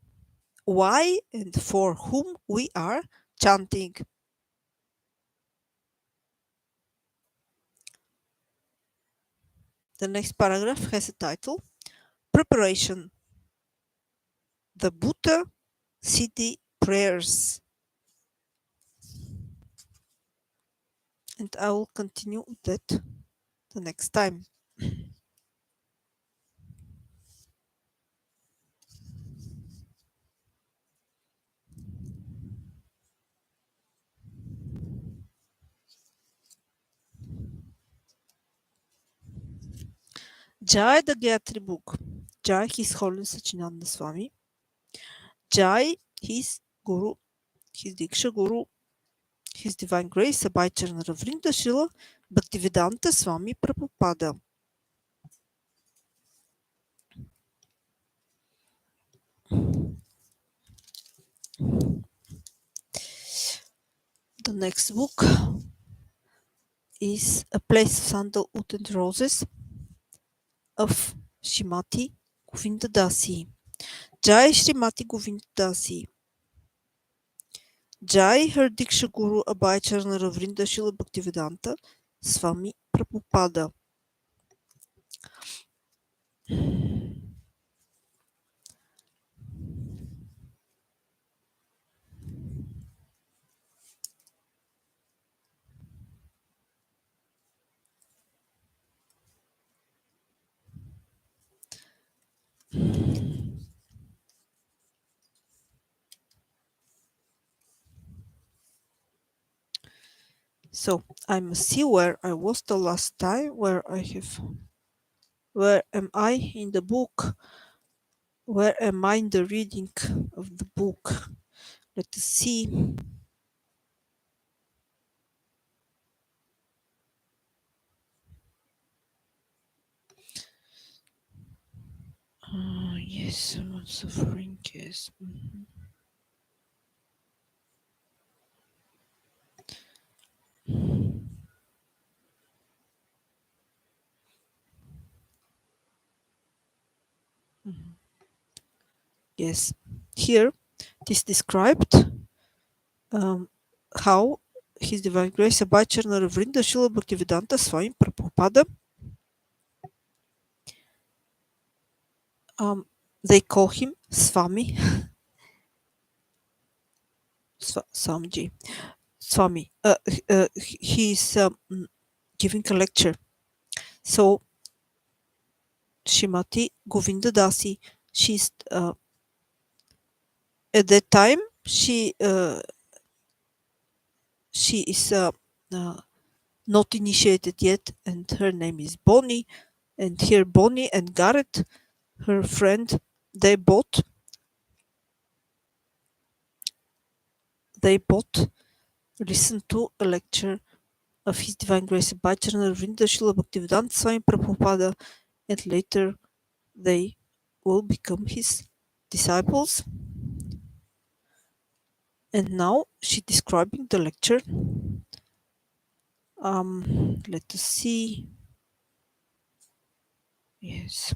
why and for whom we are chanting. The next paragraph has a title, Preparation. The Bhuta Siddhi Prayers. And I will continue with that the next time. Jai the Gayatri book. Jai His Holiness Sachinanda Swami. Jai His Guru, His Diksha Guru, His Divine Grace, Abhayacharana Vrnda Śrīla Bhaktisiddhānta Swami Prabhupāda. The next book is A Place of Sandalwood and Roses of Srimati Govinda Dasi. Jai Srimati Govinda Dasi. Jai her Diksha Guru Abhayacharana Vrnda Śrīla Bhaktisiddhānta Swami Prabhupāda. So I must see where I was the last time, where am I in the book? Where am I in the reading of the book? Let us see. Yes, I'm suffering, yes. Yes, here it is described how His Divine Grace Abhayacharana Vrnda Śrīla Bhaktisiddhānta Swami Prabhupāda, they call him Swami, Swamiji, Swami. He is giving a lecture. So Srimati Govinda Dasi, she's at that time she is not initiated yet, and her name is Bonnie. And here Bonnie and Garrett, her friend, they both listened to a lecture of His Divine Grace Abhayacharana Vrnda Śrīla Bhaktisiddhānta Swami Prabhupāda, and later they will become his disciples. And now she's describing the lecture. Let us see. Yes.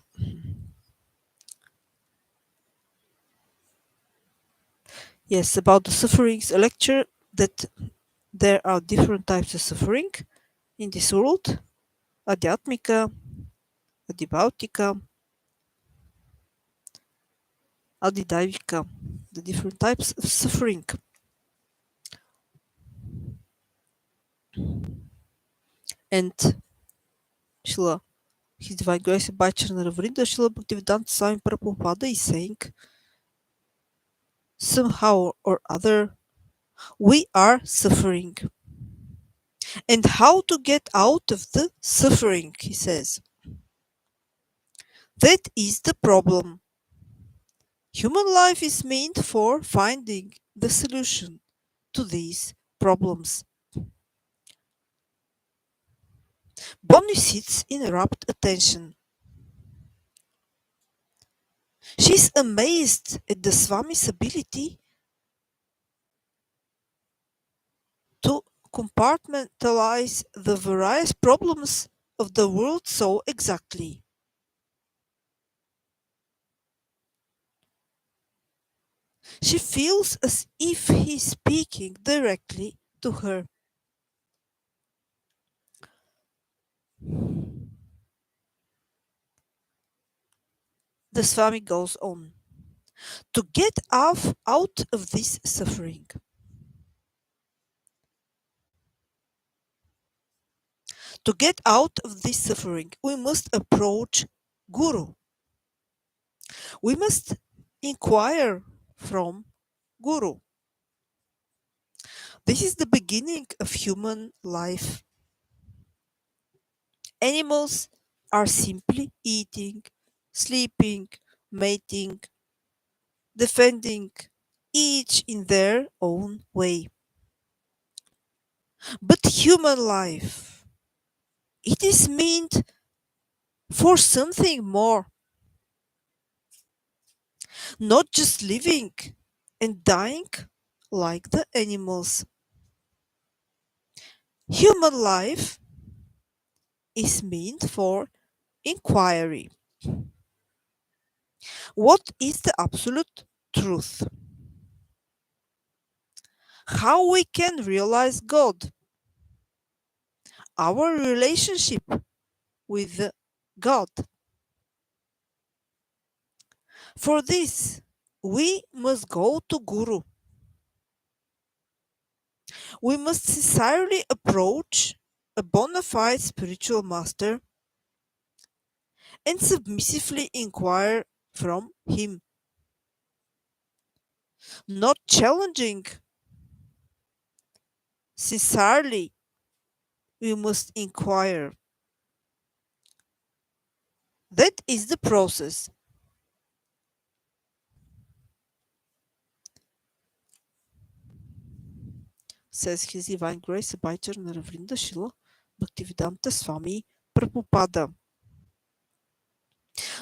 Yes, about the sufferings, a lecture that there are different types of suffering in this world. Adhyatmika, Adhibhautika, Adidaivika, the different types of suffering. And Śrīla, His Divine Grace Abhayacharana Vrnda Śrīla Bhaktisiddhānta Swami Prabhupāda is saying, somehow or other, we are suffering. And how to get out of the suffering, he says. That is the problem. Human life is meant for finding the solution to these problems. Bonnie sits in rapt attention. She's amazed at the Swami's ability to compartmentalize the various problems of the world so exactly. She feels as if he's speaking directly to her. The Swami goes on. To get out of this suffering, we must approach Guru. We must inquire from Guru. This is the beginning of human life. Animals are simply eating, sleeping, mating, defending, each in their own way. But human life, it is meant for something more, not just living and dying like the animals. Human life is meant for inquiry. What is the absolute truth? How we can realize God, our relationship with God. For this, we must go to Guru. We must sincerely approach a bona fide spiritual master and submissively inquire from him, not challenging. Sincerely, we must inquire. That is the process. Says His Divine Grace Abhai Naravrinda Shila Bhaktisiddhānta Swami Prabhupāda.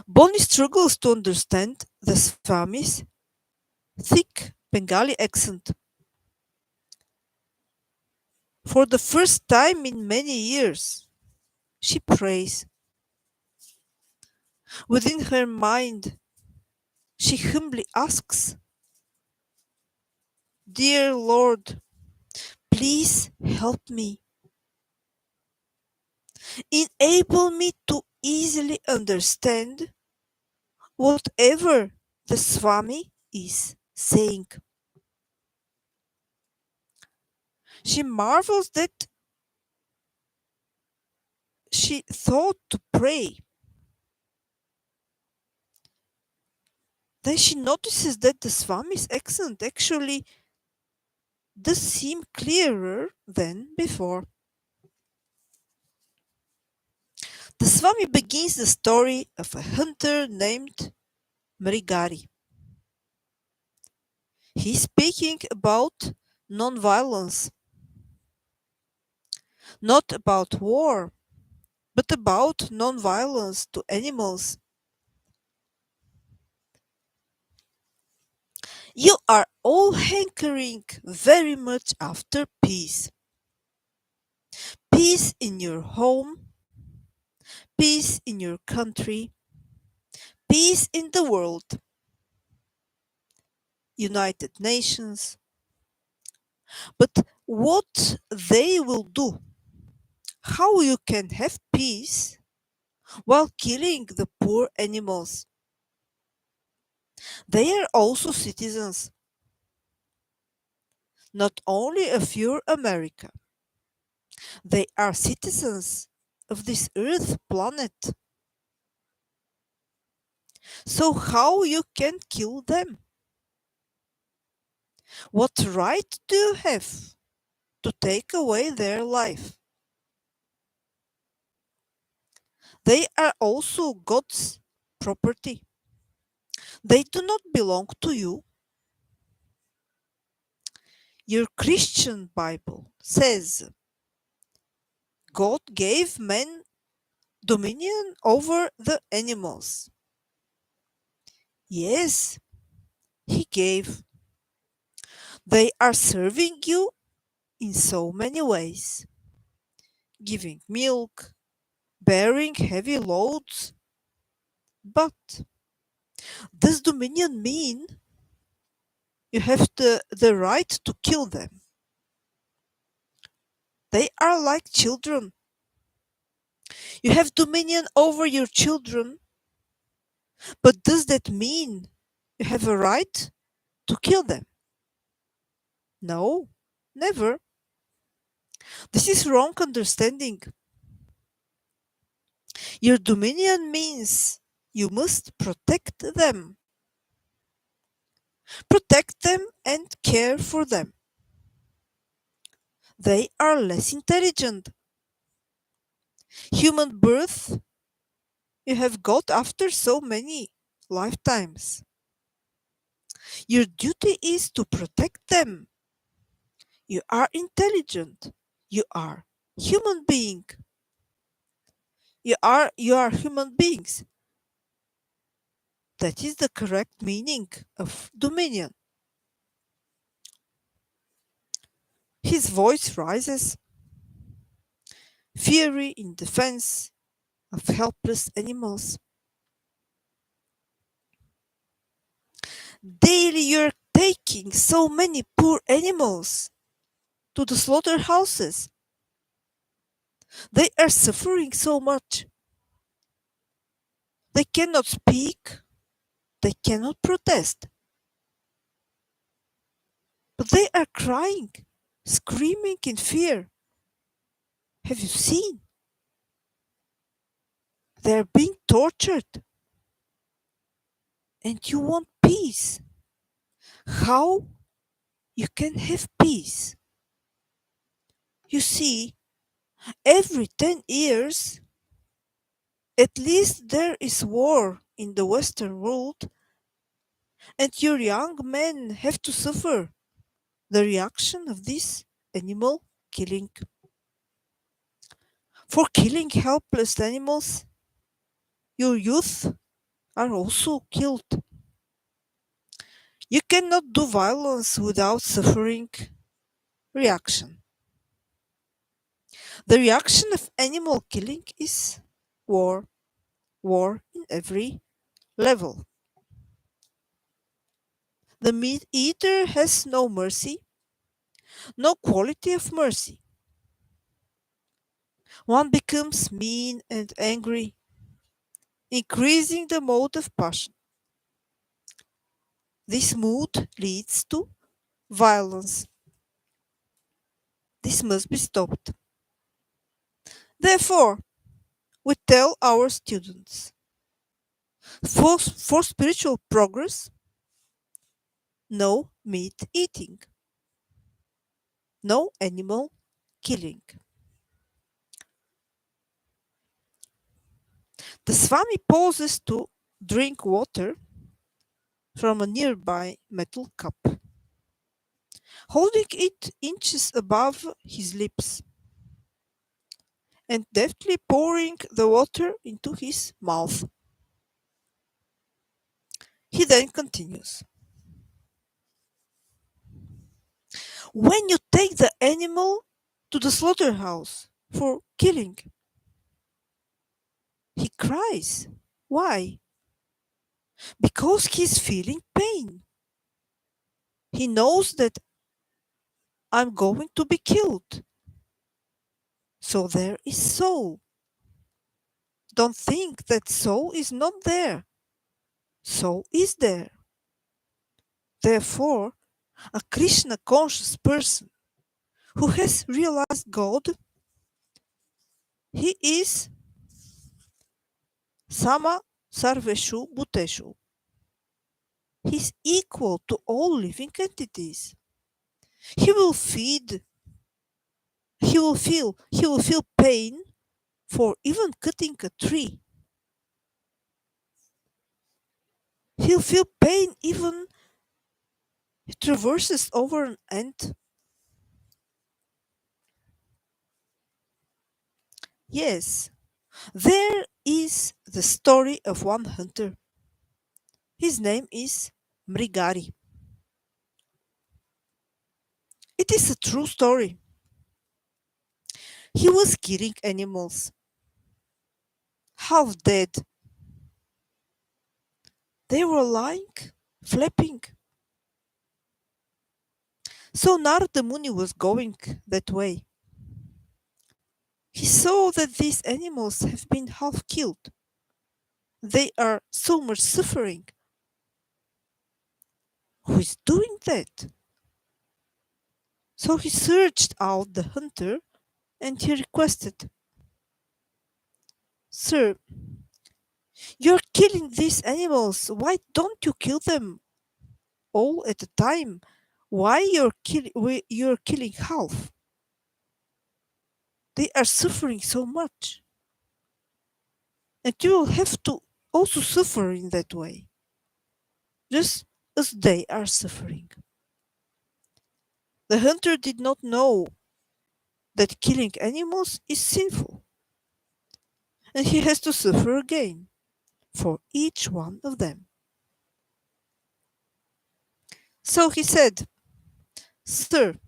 Bonnie struggles to understand the Swami's thick Bengali accent. For the first time in many years, she prays. Within her mind, she humbly asks, Dear Lord, please help me. Enable me to easily understand whatever the Swami is saying. She marvels that she thought to pray. Then she notices that the Swami's accent actually does seem clearer than before. The Swami begins the story of a hunter named Mrigari. He's speaking about non-violence, not about war, but about non-violence to animals. You are all hankering very much after peace. Peace in your home, peace in your country, peace in the world, United Nations. But what they will do, how you can have peace while killing the poor animals. They are also citizens, not only of your America. They are citizens of this Earth planet. So how you can kill them? What right do you have to take away their life? They are also God's property. They do not belong to you. Your Christian Bible says God gave man dominion over the animals. Yes, He gave. They are serving you in so many ways, giving milk, bearing heavy loads. But does dominion mean you have the right to kill them? They are like children. You have dominion over your children, but does that mean you have a right to kill them? No, never. This is wrong understanding. Your dominion means you must protect them. Protect them and care for them. They are less intelligent. Human birth you have got after so many lifetimes. Your duty is to protect them. You are intelligent. You are human being. You are human beings. That is the correct meaning of dominion. His voice rises, fury in defense of helpless animals. Daily you're taking so many poor animals to the slaughterhouses. They are suffering so much. They cannot speak, they cannot protest. But they are crying, screaming in fear. Have you seen? They are being tortured. And you want peace. How you can have peace? You see, every 10 years, at least there is war in the Western world, and your young men have to suffer the reaction of this animal killing. For killing helpless animals, your youth are also killed. You cannot do violence without suffering reaction. The reaction of animal killing is war, war in every level. The meat eater has no mercy, no quality of mercy. One becomes mean and angry, increasing the mode of passion. This mood leads to violence. This must be stopped. Therefore, we tell our students for spiritual progress, no meat eating, no animal killing. The Swami pauses to drink water from a nearby metal cup, holding it inches above his lips and deftly pouring the water into his mouth. He then continues. When you take the animal to the slaughterhouse for killing, he cries. Why? Because he's feeling pain. He knows that I'm going to be killed. So there is soul. Don't think that soul is not there. Soul is there. Therefore, a Krishna conscious person who has realized God, he is Sama Sarveshu Bhuteshu. He's equal to all living entities. He will feed, he will feel pain for even cutting a tree. He'll feel pain even he traverses over an ant. Yes, there is the story of one hunter. His name is Mrigari. It is a true story. He was killing animals, half dead. They were lying, flapping. So Narada Muni was going that way. He saw that these animals have been half killed. They are so much suffering. Who is doing that? So he searched out the hunter and he requested, Sir, you're killing these animals. Why don't you kill them all at a time? Why you're killing half? They are suffering so much. And you will have to also suffer in that way, just as they are suffering. The hunter did not know that killing animals is sinful, and he has to suffer again for each one of them. So he said, "Sir,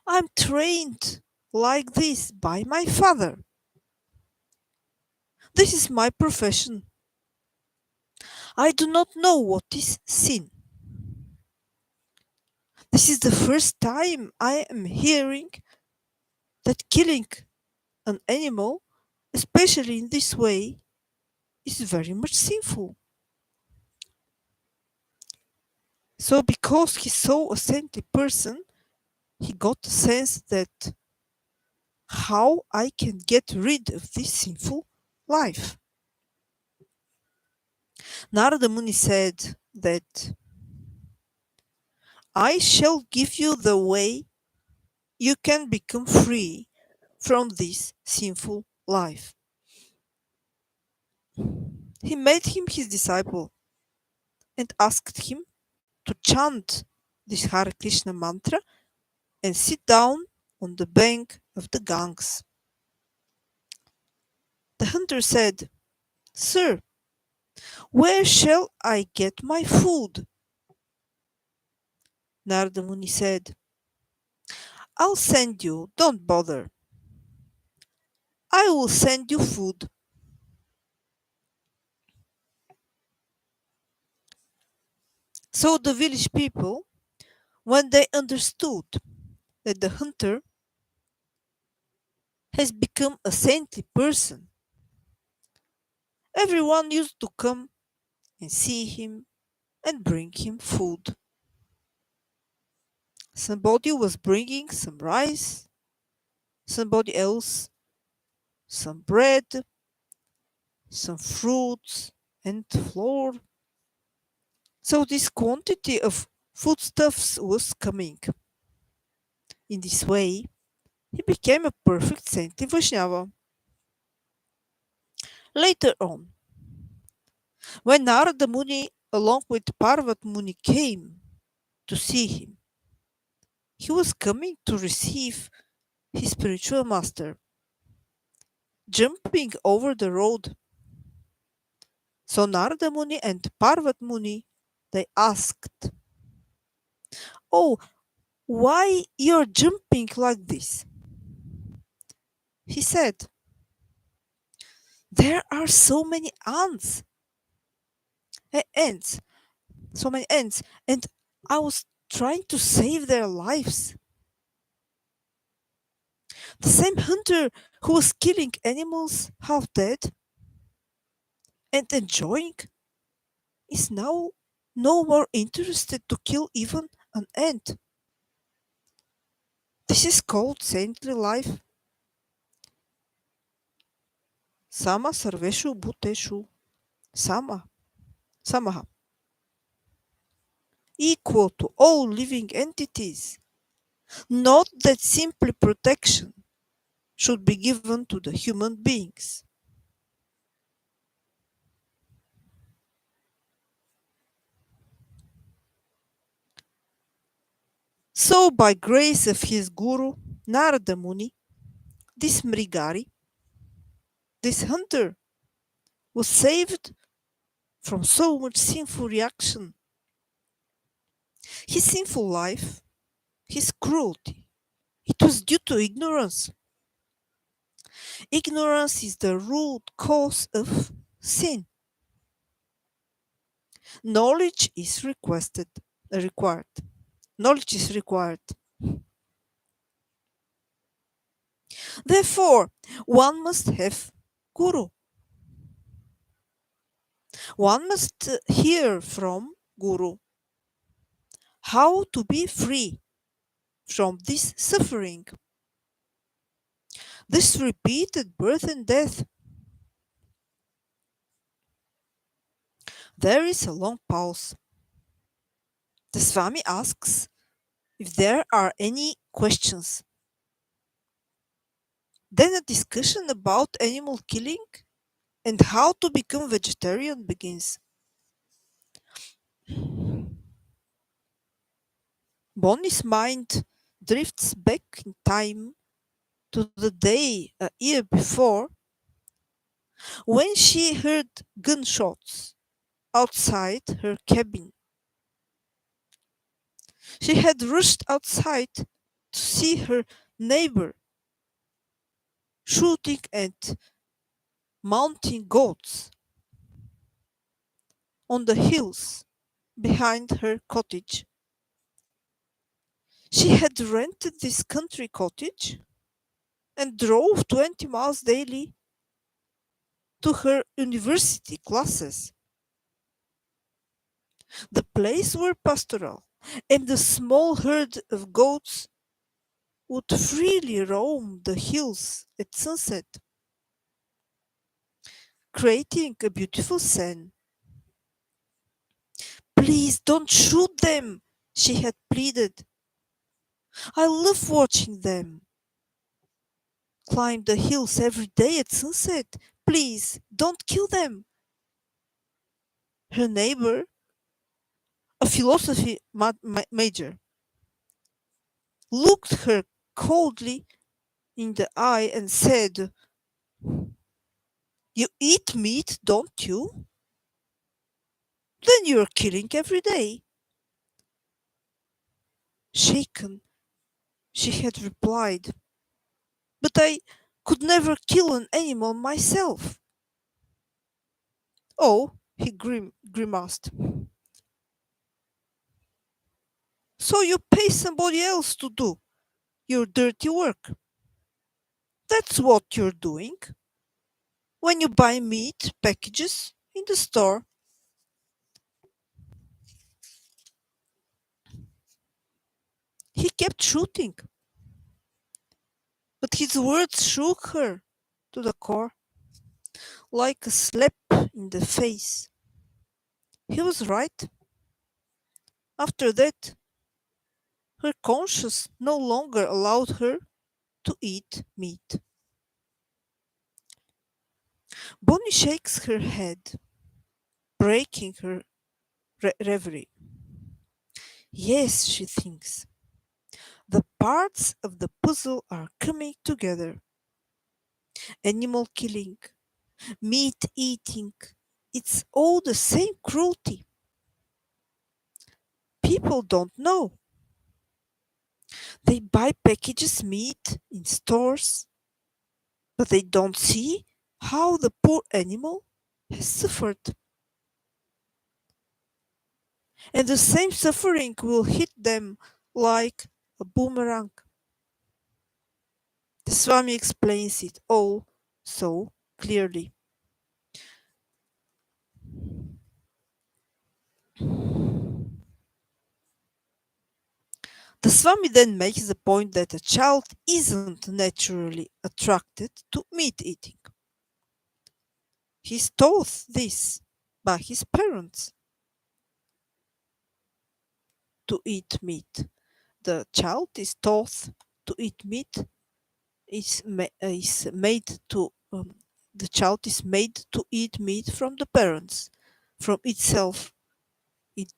I'm trained like this by my father. This is my profession. I do not know what is sin. This is the first time I am hearing that killing an animal, especially in this way, is very much sinful." So, because he saw a saintly person, he got the sense that how I can get rid of this sinful life. Narada Muni said that I shall give you the way you can become free from this sinful life. He made him his disciple and asked him to chant this Hare Krishna mantra and sit down on the bank of the Ganges. The hunter said, "Sir, where shall I get my food?" Narada Muni said, "I'll send you, don't bother. I will send you food." So the village people, when they understood that the hunter has become a saintly person, everyone used to come and see him and bring him food. Somebody was bringing some rice, somebody else some bread, some fruits, and flour. So this quantity of foodstuffs was coming. In this way, he became a perfect saintly Vaishnava. Later on, when Narada Muni along with Parvat Muni came to see him, he was coming to receive his spiritual master, jumping over the road. So Narada Muni and Parvat Muni, they asked, "Oh, why you're jumping like this?" He said, "There are so many ants, so many ants, and I was trying to save their lives. The same hunter who was killing animals half dead and enjoying is now no more interested to kill even an ant. This is called saintly life. Sama sarveshu bhuteshu sama samaha, equal to all living entities. Not that simply protection should be given to the human beings." So, by grace of his guru, Narada Muni, this Mrigari, this hunter, was saved from so much sinful reaction. His sinful life, his cruelty, it was due to ignorance. Ignorance is the root cause of sin. Knowledge is required. Knowledge is required. Therefore, one must have guru. One must hear from guru how to be free from this suffering, this repeated birth and death. There is a long pause. The Swami asks if there are any questions. Then a discussion about animal killing and how to become vegetarian begins. Bonnie's mind drifts back in time to the day a year before when she heard gunshots outside her cabin. She had rushed outside to see her neighbor shooting at mountain goats on the hills behind her cottage. She had rented this country cottage and drove 20 miles daily to her university classes. The place were pastoral, and the small herd of goats would freely roam the hills at sunset, creating a beautiful scene. Please don't shoot them, she had pleaded. I love watching them climb the hills every day at sunset. Please don't kill them. Her neighbor, a philosophy major, looked her coldly in the eye and said, You eat meat, don't you? Then you're killing every day. Shaken, she had replied, But I could never kill an animal myself. Oh, he grimaced. So you pay somebody else to do your dirty work. That's what you're doing when you buy meat packages in the store. He kept shooting, but his words shook her to the core like a slap in the face. He was right. After that, her conscience no longer allowed her to eat meat. Bonnie shakes her head, breaking her reverie. Yes, she thinks, the parts of the puzzle are coming together. Animal killing, meat eating, it's all the same cruelty. People don't know. They buy packages meat in stores, but they don't see how the poor animal has suffered. And the same suffering will hit them like a boomerang. The Swami explains it all so clearly. The Swami then makes the point that a child isn't naturally attracted to meat eating. He's taught this by his parents to eat meat. The child is taught to eat meat, is made to the child is made to eat meat from the parents. From itself, it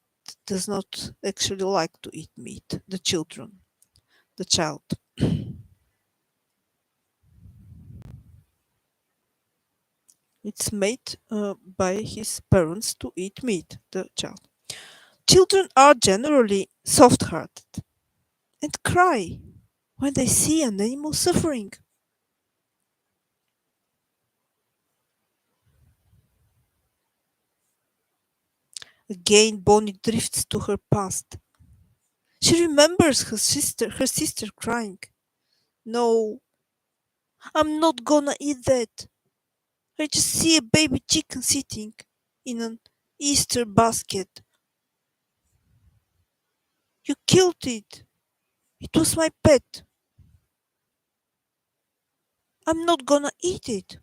does not actually like to eat meat. The child. It's made by his parents to eat meat, the child. Children are generally soft hearted and cry when they see an animal suffering. Again, Bonnie drifts to her past. She remembers her sister crying. No, I'm not gonna eat that. I just see a baby chicken sitting in an Easter basket. You killed it. It was my pet. I'm not gonna eat it.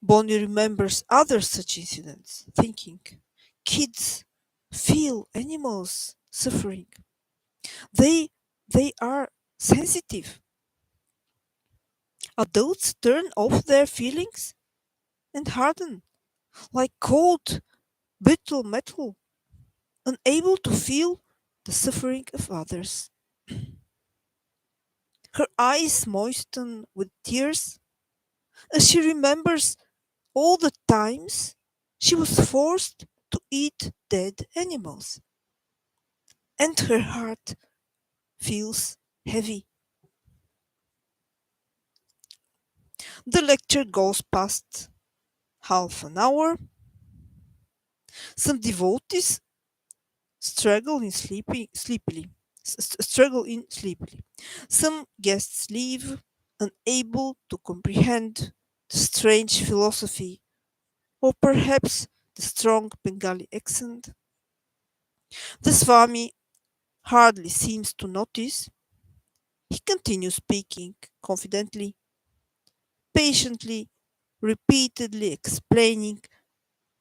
Bonnie remembers other such incidents, thinking, kids feel animals suffering. They are sensitive. Adults turn off their feelings and harden like cold, brittle metal, unable to feel the suffering of others. Her eyes moisten with tears as she remembers all the times she was forced to eat dead animals, and her heart feels heavy. The lecture goes past half an hour. Some devotees struggle in sleepily. Struggle in sleepily. Some guests leave, unable to comprehend the strange philosophy, or perhaps the strong Bengali accent. The Swami hardly seems to notice. He continues speaking confidently, patiently, repeatedly explaining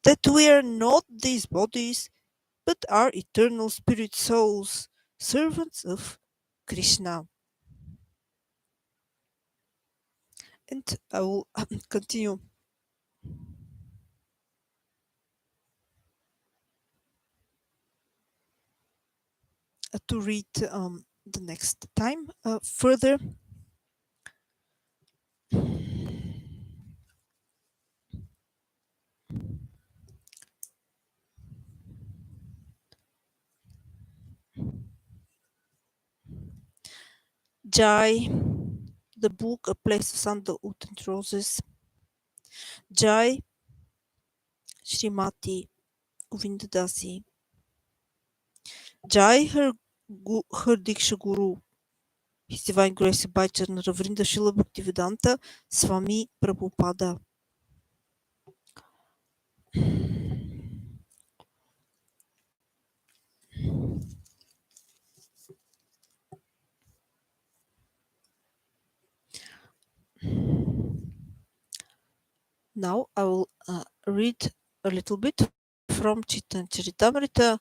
that we are not these bodies, but are eternal spirit souls, servants of Krishna. And I will continue to read the next time further. Jai, the book A Place of Sandalwood and Roses. Jai, Srimati Govinda Dasi. Jai, her Diksha Guru, His Divine Grace Bhaichana Vrnda Śrīla Bhaktisiddhānta Swami Prabhupāda. Now I will read a little bit from Chaitanya Charitamrita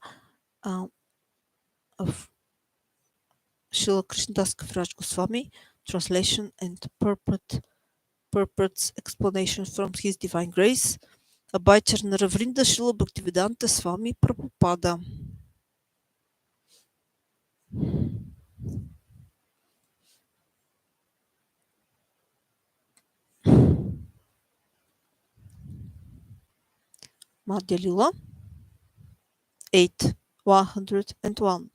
of Srila Krishnadas Kaviraj Goswami, translation and purport explanation from His Divine Grace, Abhayacharya Vrnda Śrīla Bhaktisiddhānta Swami Prabhupāda. Madhya Lila 8, 101.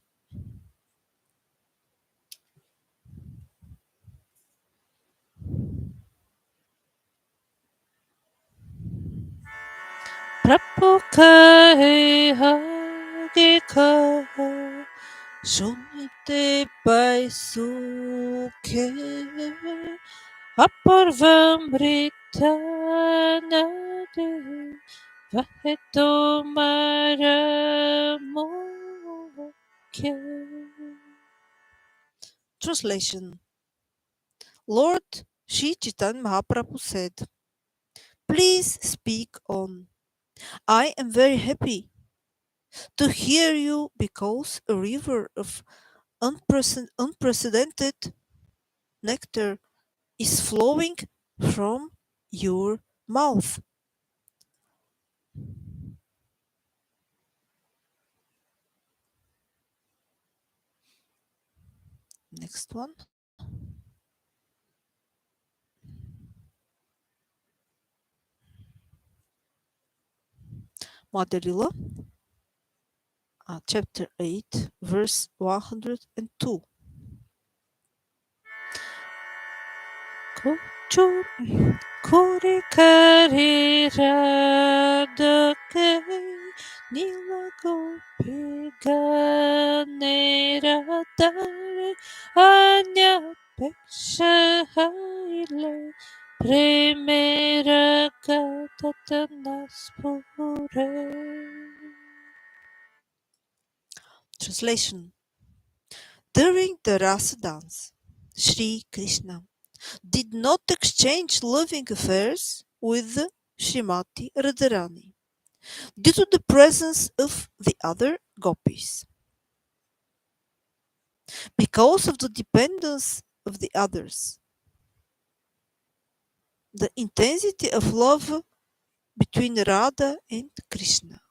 Prabhukai hagika Shunite pai sukhe Apurvamrita nade Vaheto maramukhe. Translation. Lord Sri Chaitanya Mahaprabhu said, "Please speak on. I am very happy to hear you because a river of unprecedented nectar is flowing from your mouth." Next one. Mother Lila, chapter 8, verse 102. Kuri kari Radha ke Nila gopi gane Radhare Anya peksha haile Premera gatataнаspure. Translation. During the Rasa dance, Sri Krishna did not exchange loving affairs with Srimati Radharani due to the presence of the other gopis. because of the dependence of the others. The intensity of love between Radha and Krishna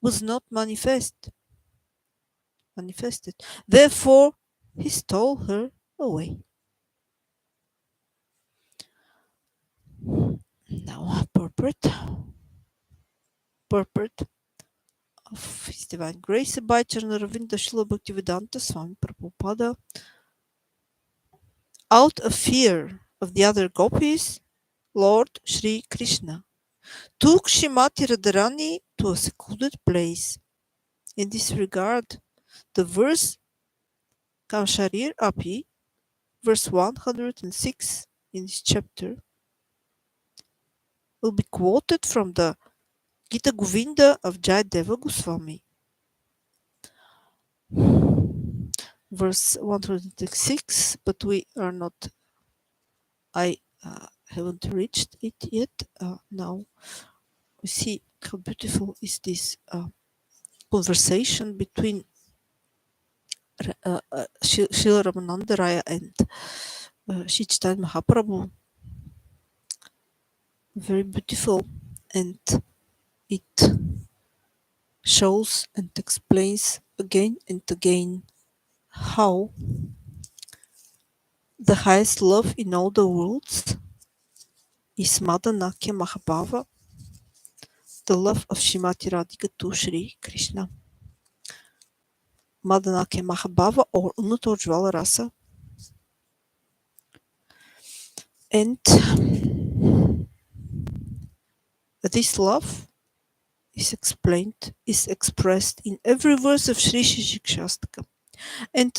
was not manifested. Therefore, he stole her away. Now, purport of His Divine Grace by Jahnava Śrīla Bhaktisiddhānta Swami Prabhupāda. Out of fear of the other gopis, Lord Sri Krishna took Srimati Radharani to a secluded place. In this regard, the verse Kamsharir Api, verse 106 in this chapter, will be quoted from the Gita Govinda of Jayadeva Goswami. Verse 106, but I haven't reached it yet. Now we see how beautiful is this conversation between Śrīla Ramananda Raya and Śrī Chaitanya Mahaprabhu. Very beautiful, and it shows and explains again and again how the highest love in all the worlds is Madanakya Mahabhava, the love of Srimati Radhika to Sri Krishna. Madanakya Mahabhava or Unutojvala Rasa. And this love is expressed in every verse of Sri Shikshastakam, and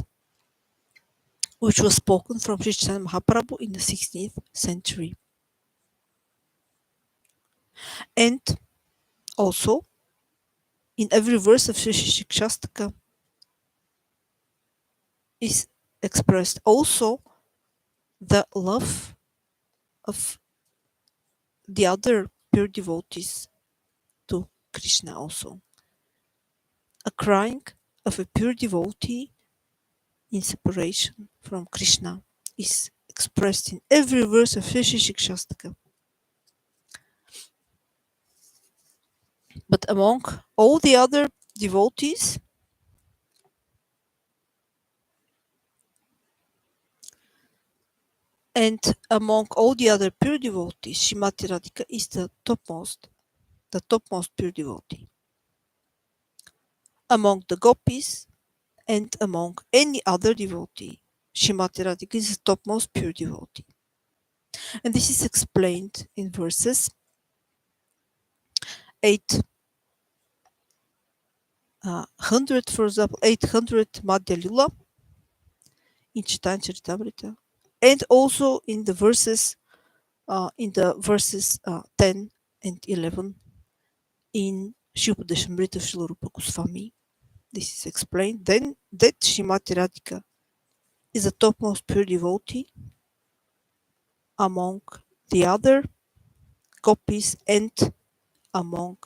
which was spoken from Sri Chaitanya Mahaprabhu in the 16th century. And also, in every verse of Sri Shikshastakam is expressed also the love of the other pure devotees to Krishna also. A crying of a pure devotee in separation from Krishna is expressed in every verse of Sri Shikshastakam. But among all the other devotees, and among all the other pure devotees, Srimati Radhika is the topmost pure devotee. Among the gopis and among any other devotee, Srimati Radhika is the topmost pure devotee. And this is explained in verses 800, for example, 800 Madhya Lila in Chaitanya Charitamrita, and also in the verses 10 and 11 in Shri-Upadeshamrita of Śrīla Rupa Goswami. This is explained. Then that Srimati Radhika is the topmost pure devotee among the other gopis and among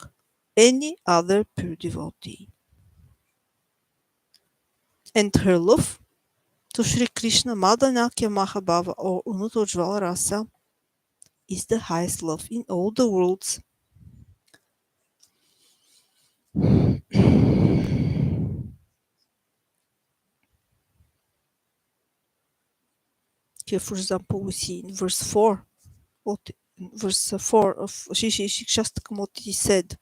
any other pure devotee. And her love to Sri Krishna, Madanakya Mahabhava or Unutojvala Rasa, is the highest love in all the worlds. Here, for example, we see in verse 4 of Shri Shikshastakam what he said.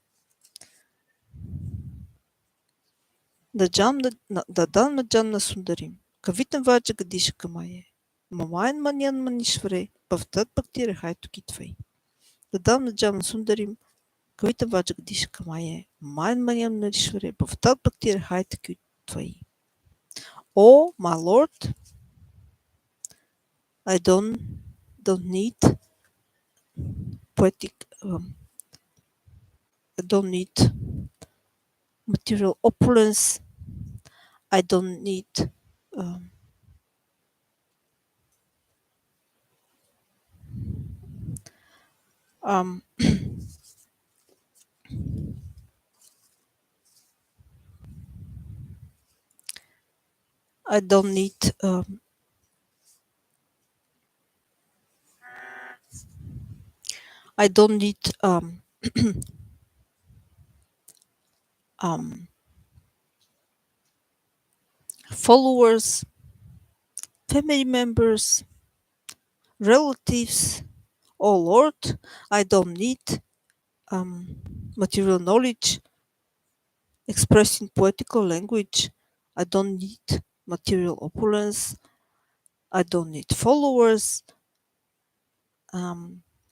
Dadam Janna Sundarim, Kavitam Vaja Gadisha Kamaye, Mamayan Manyan Manishvare, Bhavtat Bhakti Rehaitu Kitvai. Dadam Janna Sundarim, Kavitam Vaja Gadisha Kamaye, Mamayan Manyan Manishvare, Bhavtat Bhakti Rehaitu Kitvai. Oh, my Lord, I don't need poetic, I don't need material opulence, I don't need I don't need I don't need followers, family members, relatives. Oh Lord, I don't need material knowledge expressed in poetical language. I don't need material opulence. I don't need followers.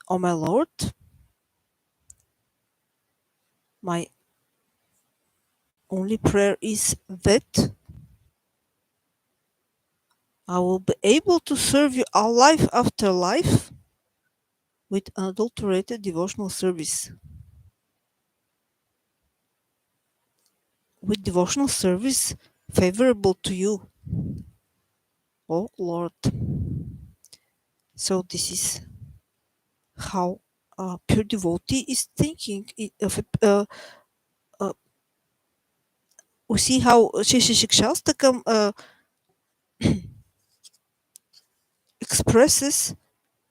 Oh my Lord, my only prayer is that I will be able to serve you all life after life with unadulterated devotional service. With devotional service favorable to you, oh Lord. So this is how a pure devotee is thinking. We see how Shikshastakam expresses,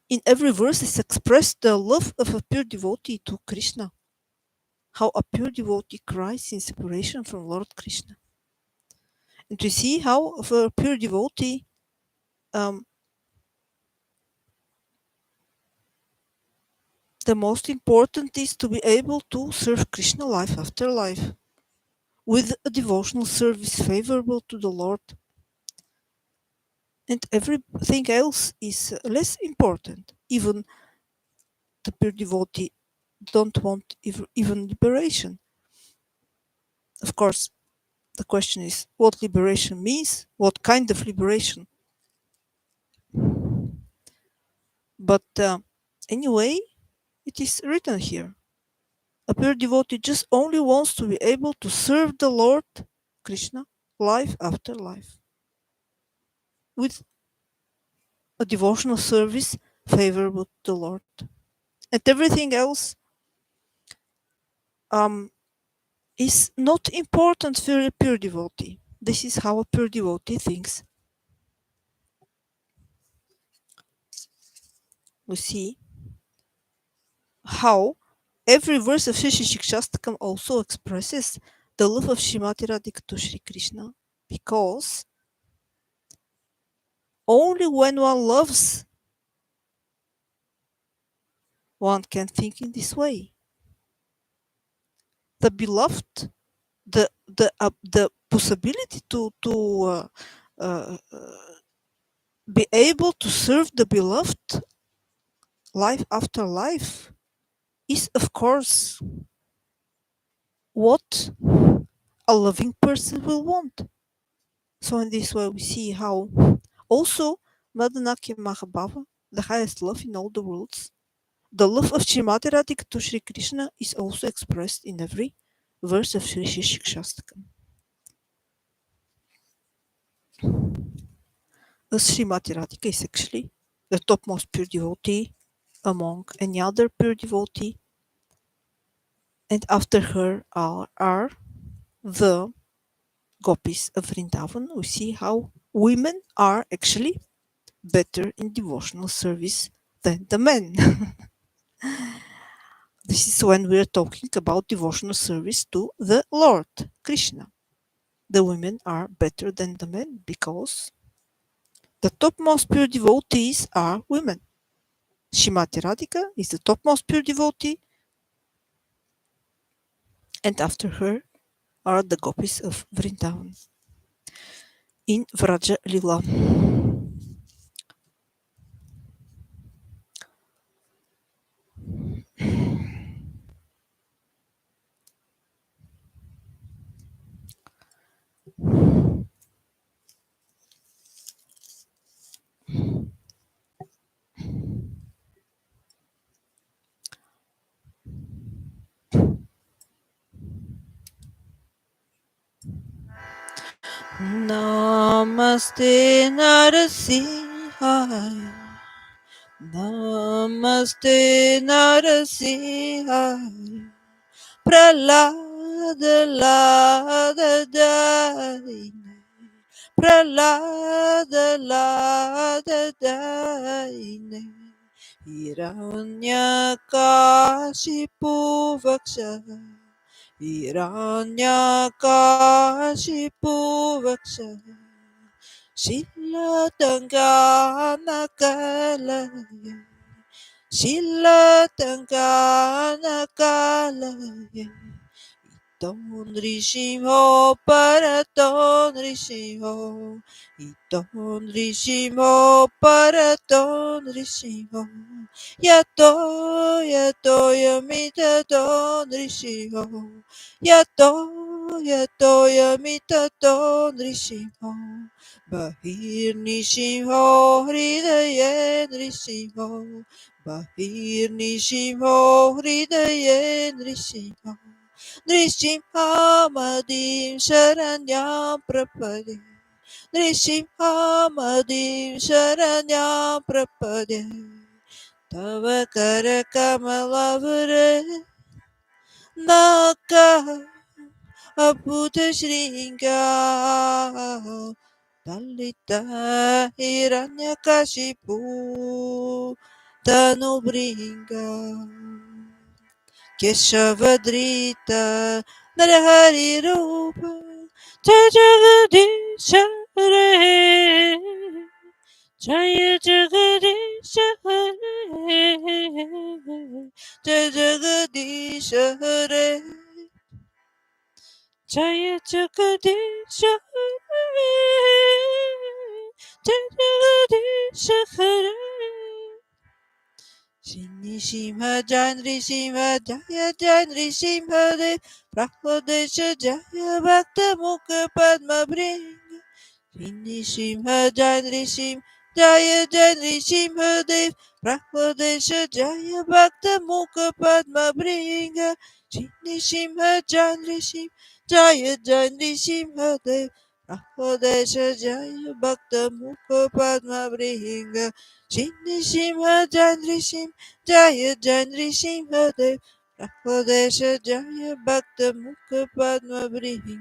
in every verse is expressed the love of a pure devotee to Krishna. How a pure devotee cries in separation from Lord Krishna. And we see how for a pure devotee the most important is to be able to serve Krishna life after life with a devotional service favorable to the Lord. And everything else is less important. Even the pure devotee don't want even liberation. Of course, the question is what liberation means, what kind of liberation. But anyway, it is written here. A pure devotee just only wants to be able to serve the Lord Krishna life after life with a devotional service favorable to the Lord. And everything else is not important for a pure devotee. This is how a pure devotee thinks. We see how every verse of Shri Shikshastakam also expresses the love of Srimati Radhika to Shri Krishna, because only when one loves, one can think in this way. The beloved, the possibility to be able to serve the beloved life after life is, of course, what a loving person will want. So in this way we see how also Madanaki Mahabhava, the highest love in all the worlds, the love of Srimati Radhika to Sri Krishna is also expressed in every verse of Sri Shikshastakam. Srimati Radhika is actually the topmost pure devotee among any other pure devotee, and after her are the gopis of Vrindavan. We see how women are actually better in devotional service than the men. This is when we are talking about devotional service to the Lord Krishna. The women are better than the men because the topmost pure devotees are women. Srimati Radhika is the topmost pure devotee, and after her are the gopis of Vrindavan in Vraja Lila. Namaste Narasimhaya, Namaste Narasimhaya, Prahlada Lada Dai, Pralada Lada Daine Hiranyakashipu Vaksha Hiranyakashipu Vaksha Śrīla Kalaya Śrīla Kalaya Iton Rishimo Paraton Rishimo Iton Rishimo Paraton Rishimo Yato Yamita Ton Rishimo Yato Yamita Ton Rishimo Bahir Nishimo Hridayen Rishimo Bahir Nishimo Hridayen Rishimo Nrsimhamadim Sharanyam Prapade Nrsimhamadim Sharanyam Prapade Tava Karakamalavare Naka Abhuta Shringa Dalita Hiranyakashipu Tanubringa Keshavadrita Narahari Rupa Jagadisha Hare Jaya Jagadisha Hare Jagadisha Hare Jaya Jagadisha Hare Jagadisha Hare Shini Shimha Janri Shimha Jaya Janri Shimha Dev Prahlodesha Jaya Bhakta Mukha Padma Bringa Shini Shimha Janri Shim Jaya Janri Shimha Dev Prahlodesha Jaya Bhakta Mukha Padma Bringa Shini Shimha Janri Shim Jaya Janri Shimha Dev Prahlodesha Jaya Bhakta Mukha Padma Bringa Shini Shimha Janri Shim Jaya Janri Simhadev Prahlodesha Jaya Bhakta Mukha Padma Bringa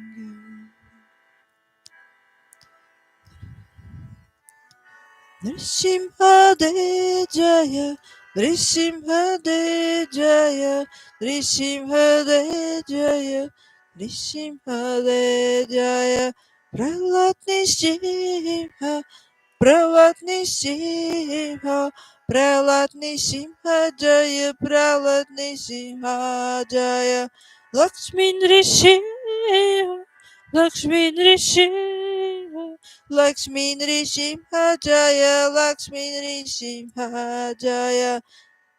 Nrisimhadev Jaya Nrisimhadev Jaya Nrisimhadev Jaya Nrisimhadev Jaya Prahlad Nisimha Prahlad Nisimha Prahlad Nisimha Jaya Prahlad Nisimha Jaya Lakshmi Nrsimha Lakshmi Nrsimha Lakshmi Nrisimha Jaya Lakshmi Nrisimha Jaya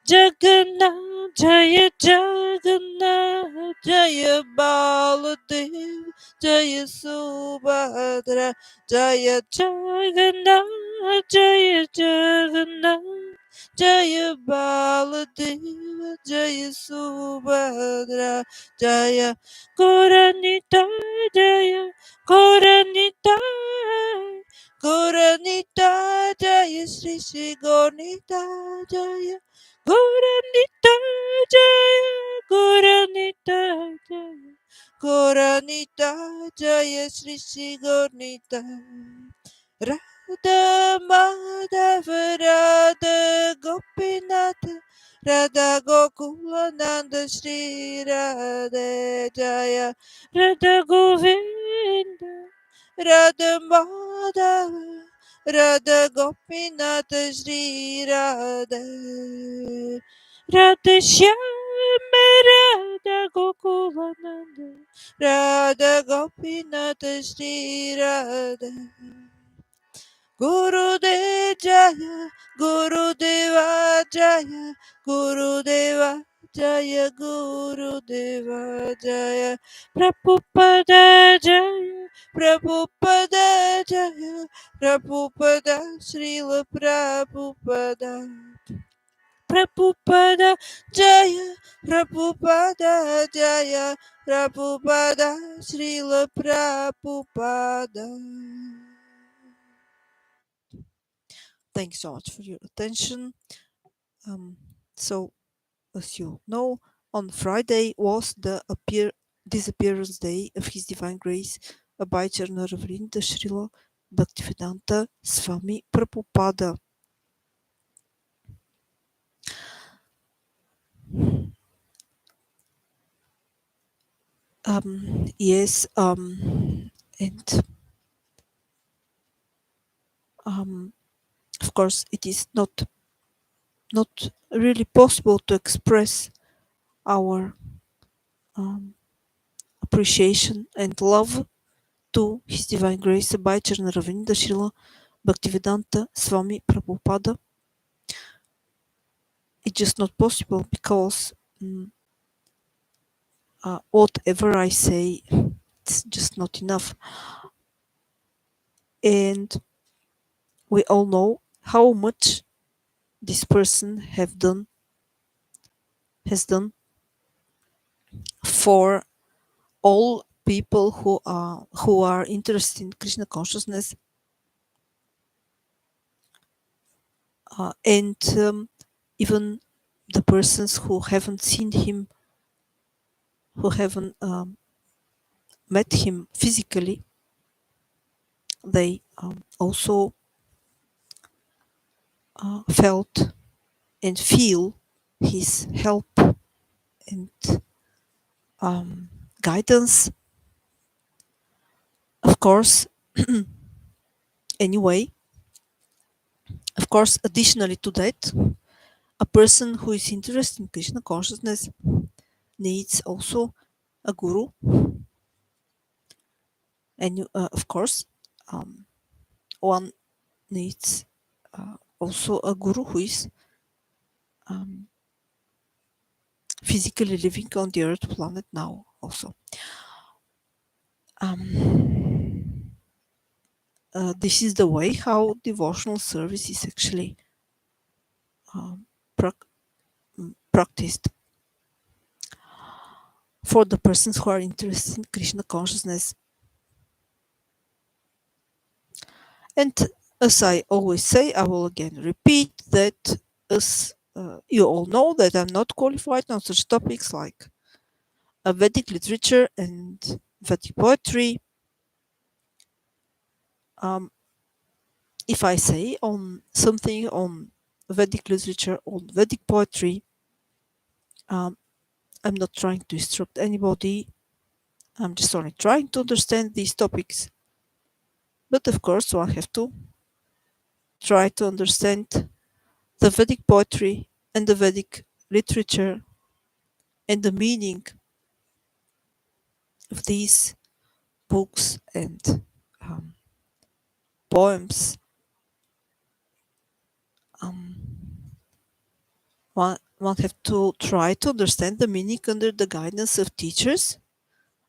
Jagannath Jaya Jagannath Jaya Baladev Jaya Subhadra Jaya Jagannath Jaya Jagannath Jaya Baladeva Jaya Subhadra Jaya Goranita Jaya Goranita Goranita Jaya Sri Sri Gornita Jaya Goranita Jaya Goranita Jaya Goranita Jaya Sri Sri Gornita Radha Madhava Radha Gopinath Radha Gokula Nanda Shri Radha Jaya Radha Govinda Radha Madhava Radha Gopinath Shri Radha Radha Shyama Radha Gokulananda Radha Gopinath Shri Radha Gurudeva Jaya Gurudeva Jaya Gurudeva Jaya Gurudeva Jaya Prabhupada Jaya Prabhupada Jaya Prabhupada Śrīla Prabhupada Prabhupada Jaya Prabhupada Jaya Prabhupada Śrīla Prabhupada. Thanks so much for your attention. So, as you know, on Friday was the disappearance day of His Divine Grace, Abhai Vrnda Śrīla Bhaktisiddhānta Swami Prabhupāda. Yes, and of course it is not really possible to express our appreciation and love to His Divine Grace by Vrnda Śrīla Bhaktisiddhānta Swami Prabhupāda. It's just not possible because whatever I say, it's just not enough. And we all know how much this person has done for all people who are interested in Krishna consciousness, and even the persons who haven't seen him, who haven't met him physically, they also felt and feel his help and guidance. Of course, anyway, of course, additionally to that, a person who is interested in Krishna consciousness needs also a guru, and of course, one needs also a guru who is physically living on the earth planet now also. This is the way how devotional service is actually practiced for the persons who are interested in Krishna consciousness. And as I always say, I will again repeat that as you all know that I'm not qualified on such topics like Vedic literature and Vedic poetry. If I say on something on Vedic literature, on Vedic poetry, I'm not trying to instruct anybody. I'm just only trying to understand these topics. But of course, one have to try to understand the Vedic poetry and the Vedic literature and the meaning of these books and poems. One have to try to understand the meaning under the guidance of teachers,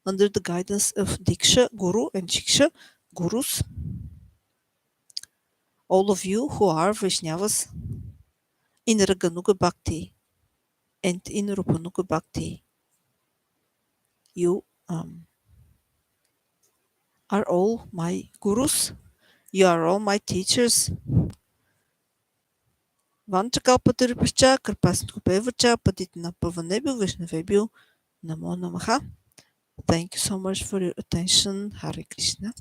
under the guidance of Diksha Guru and Shiksha Gurus. All of you who are Vaishnavas in Raganuga Bhakti and in Rupanuga Bhakti, you are all my gurus, you are all my teachers. Vanchakalpatarupascha Karpasnukupevaccha Patitina Pavanebhyo Vaishnavebhyo Namo Namaha. Thank you so much for your attention. Hare Krishna.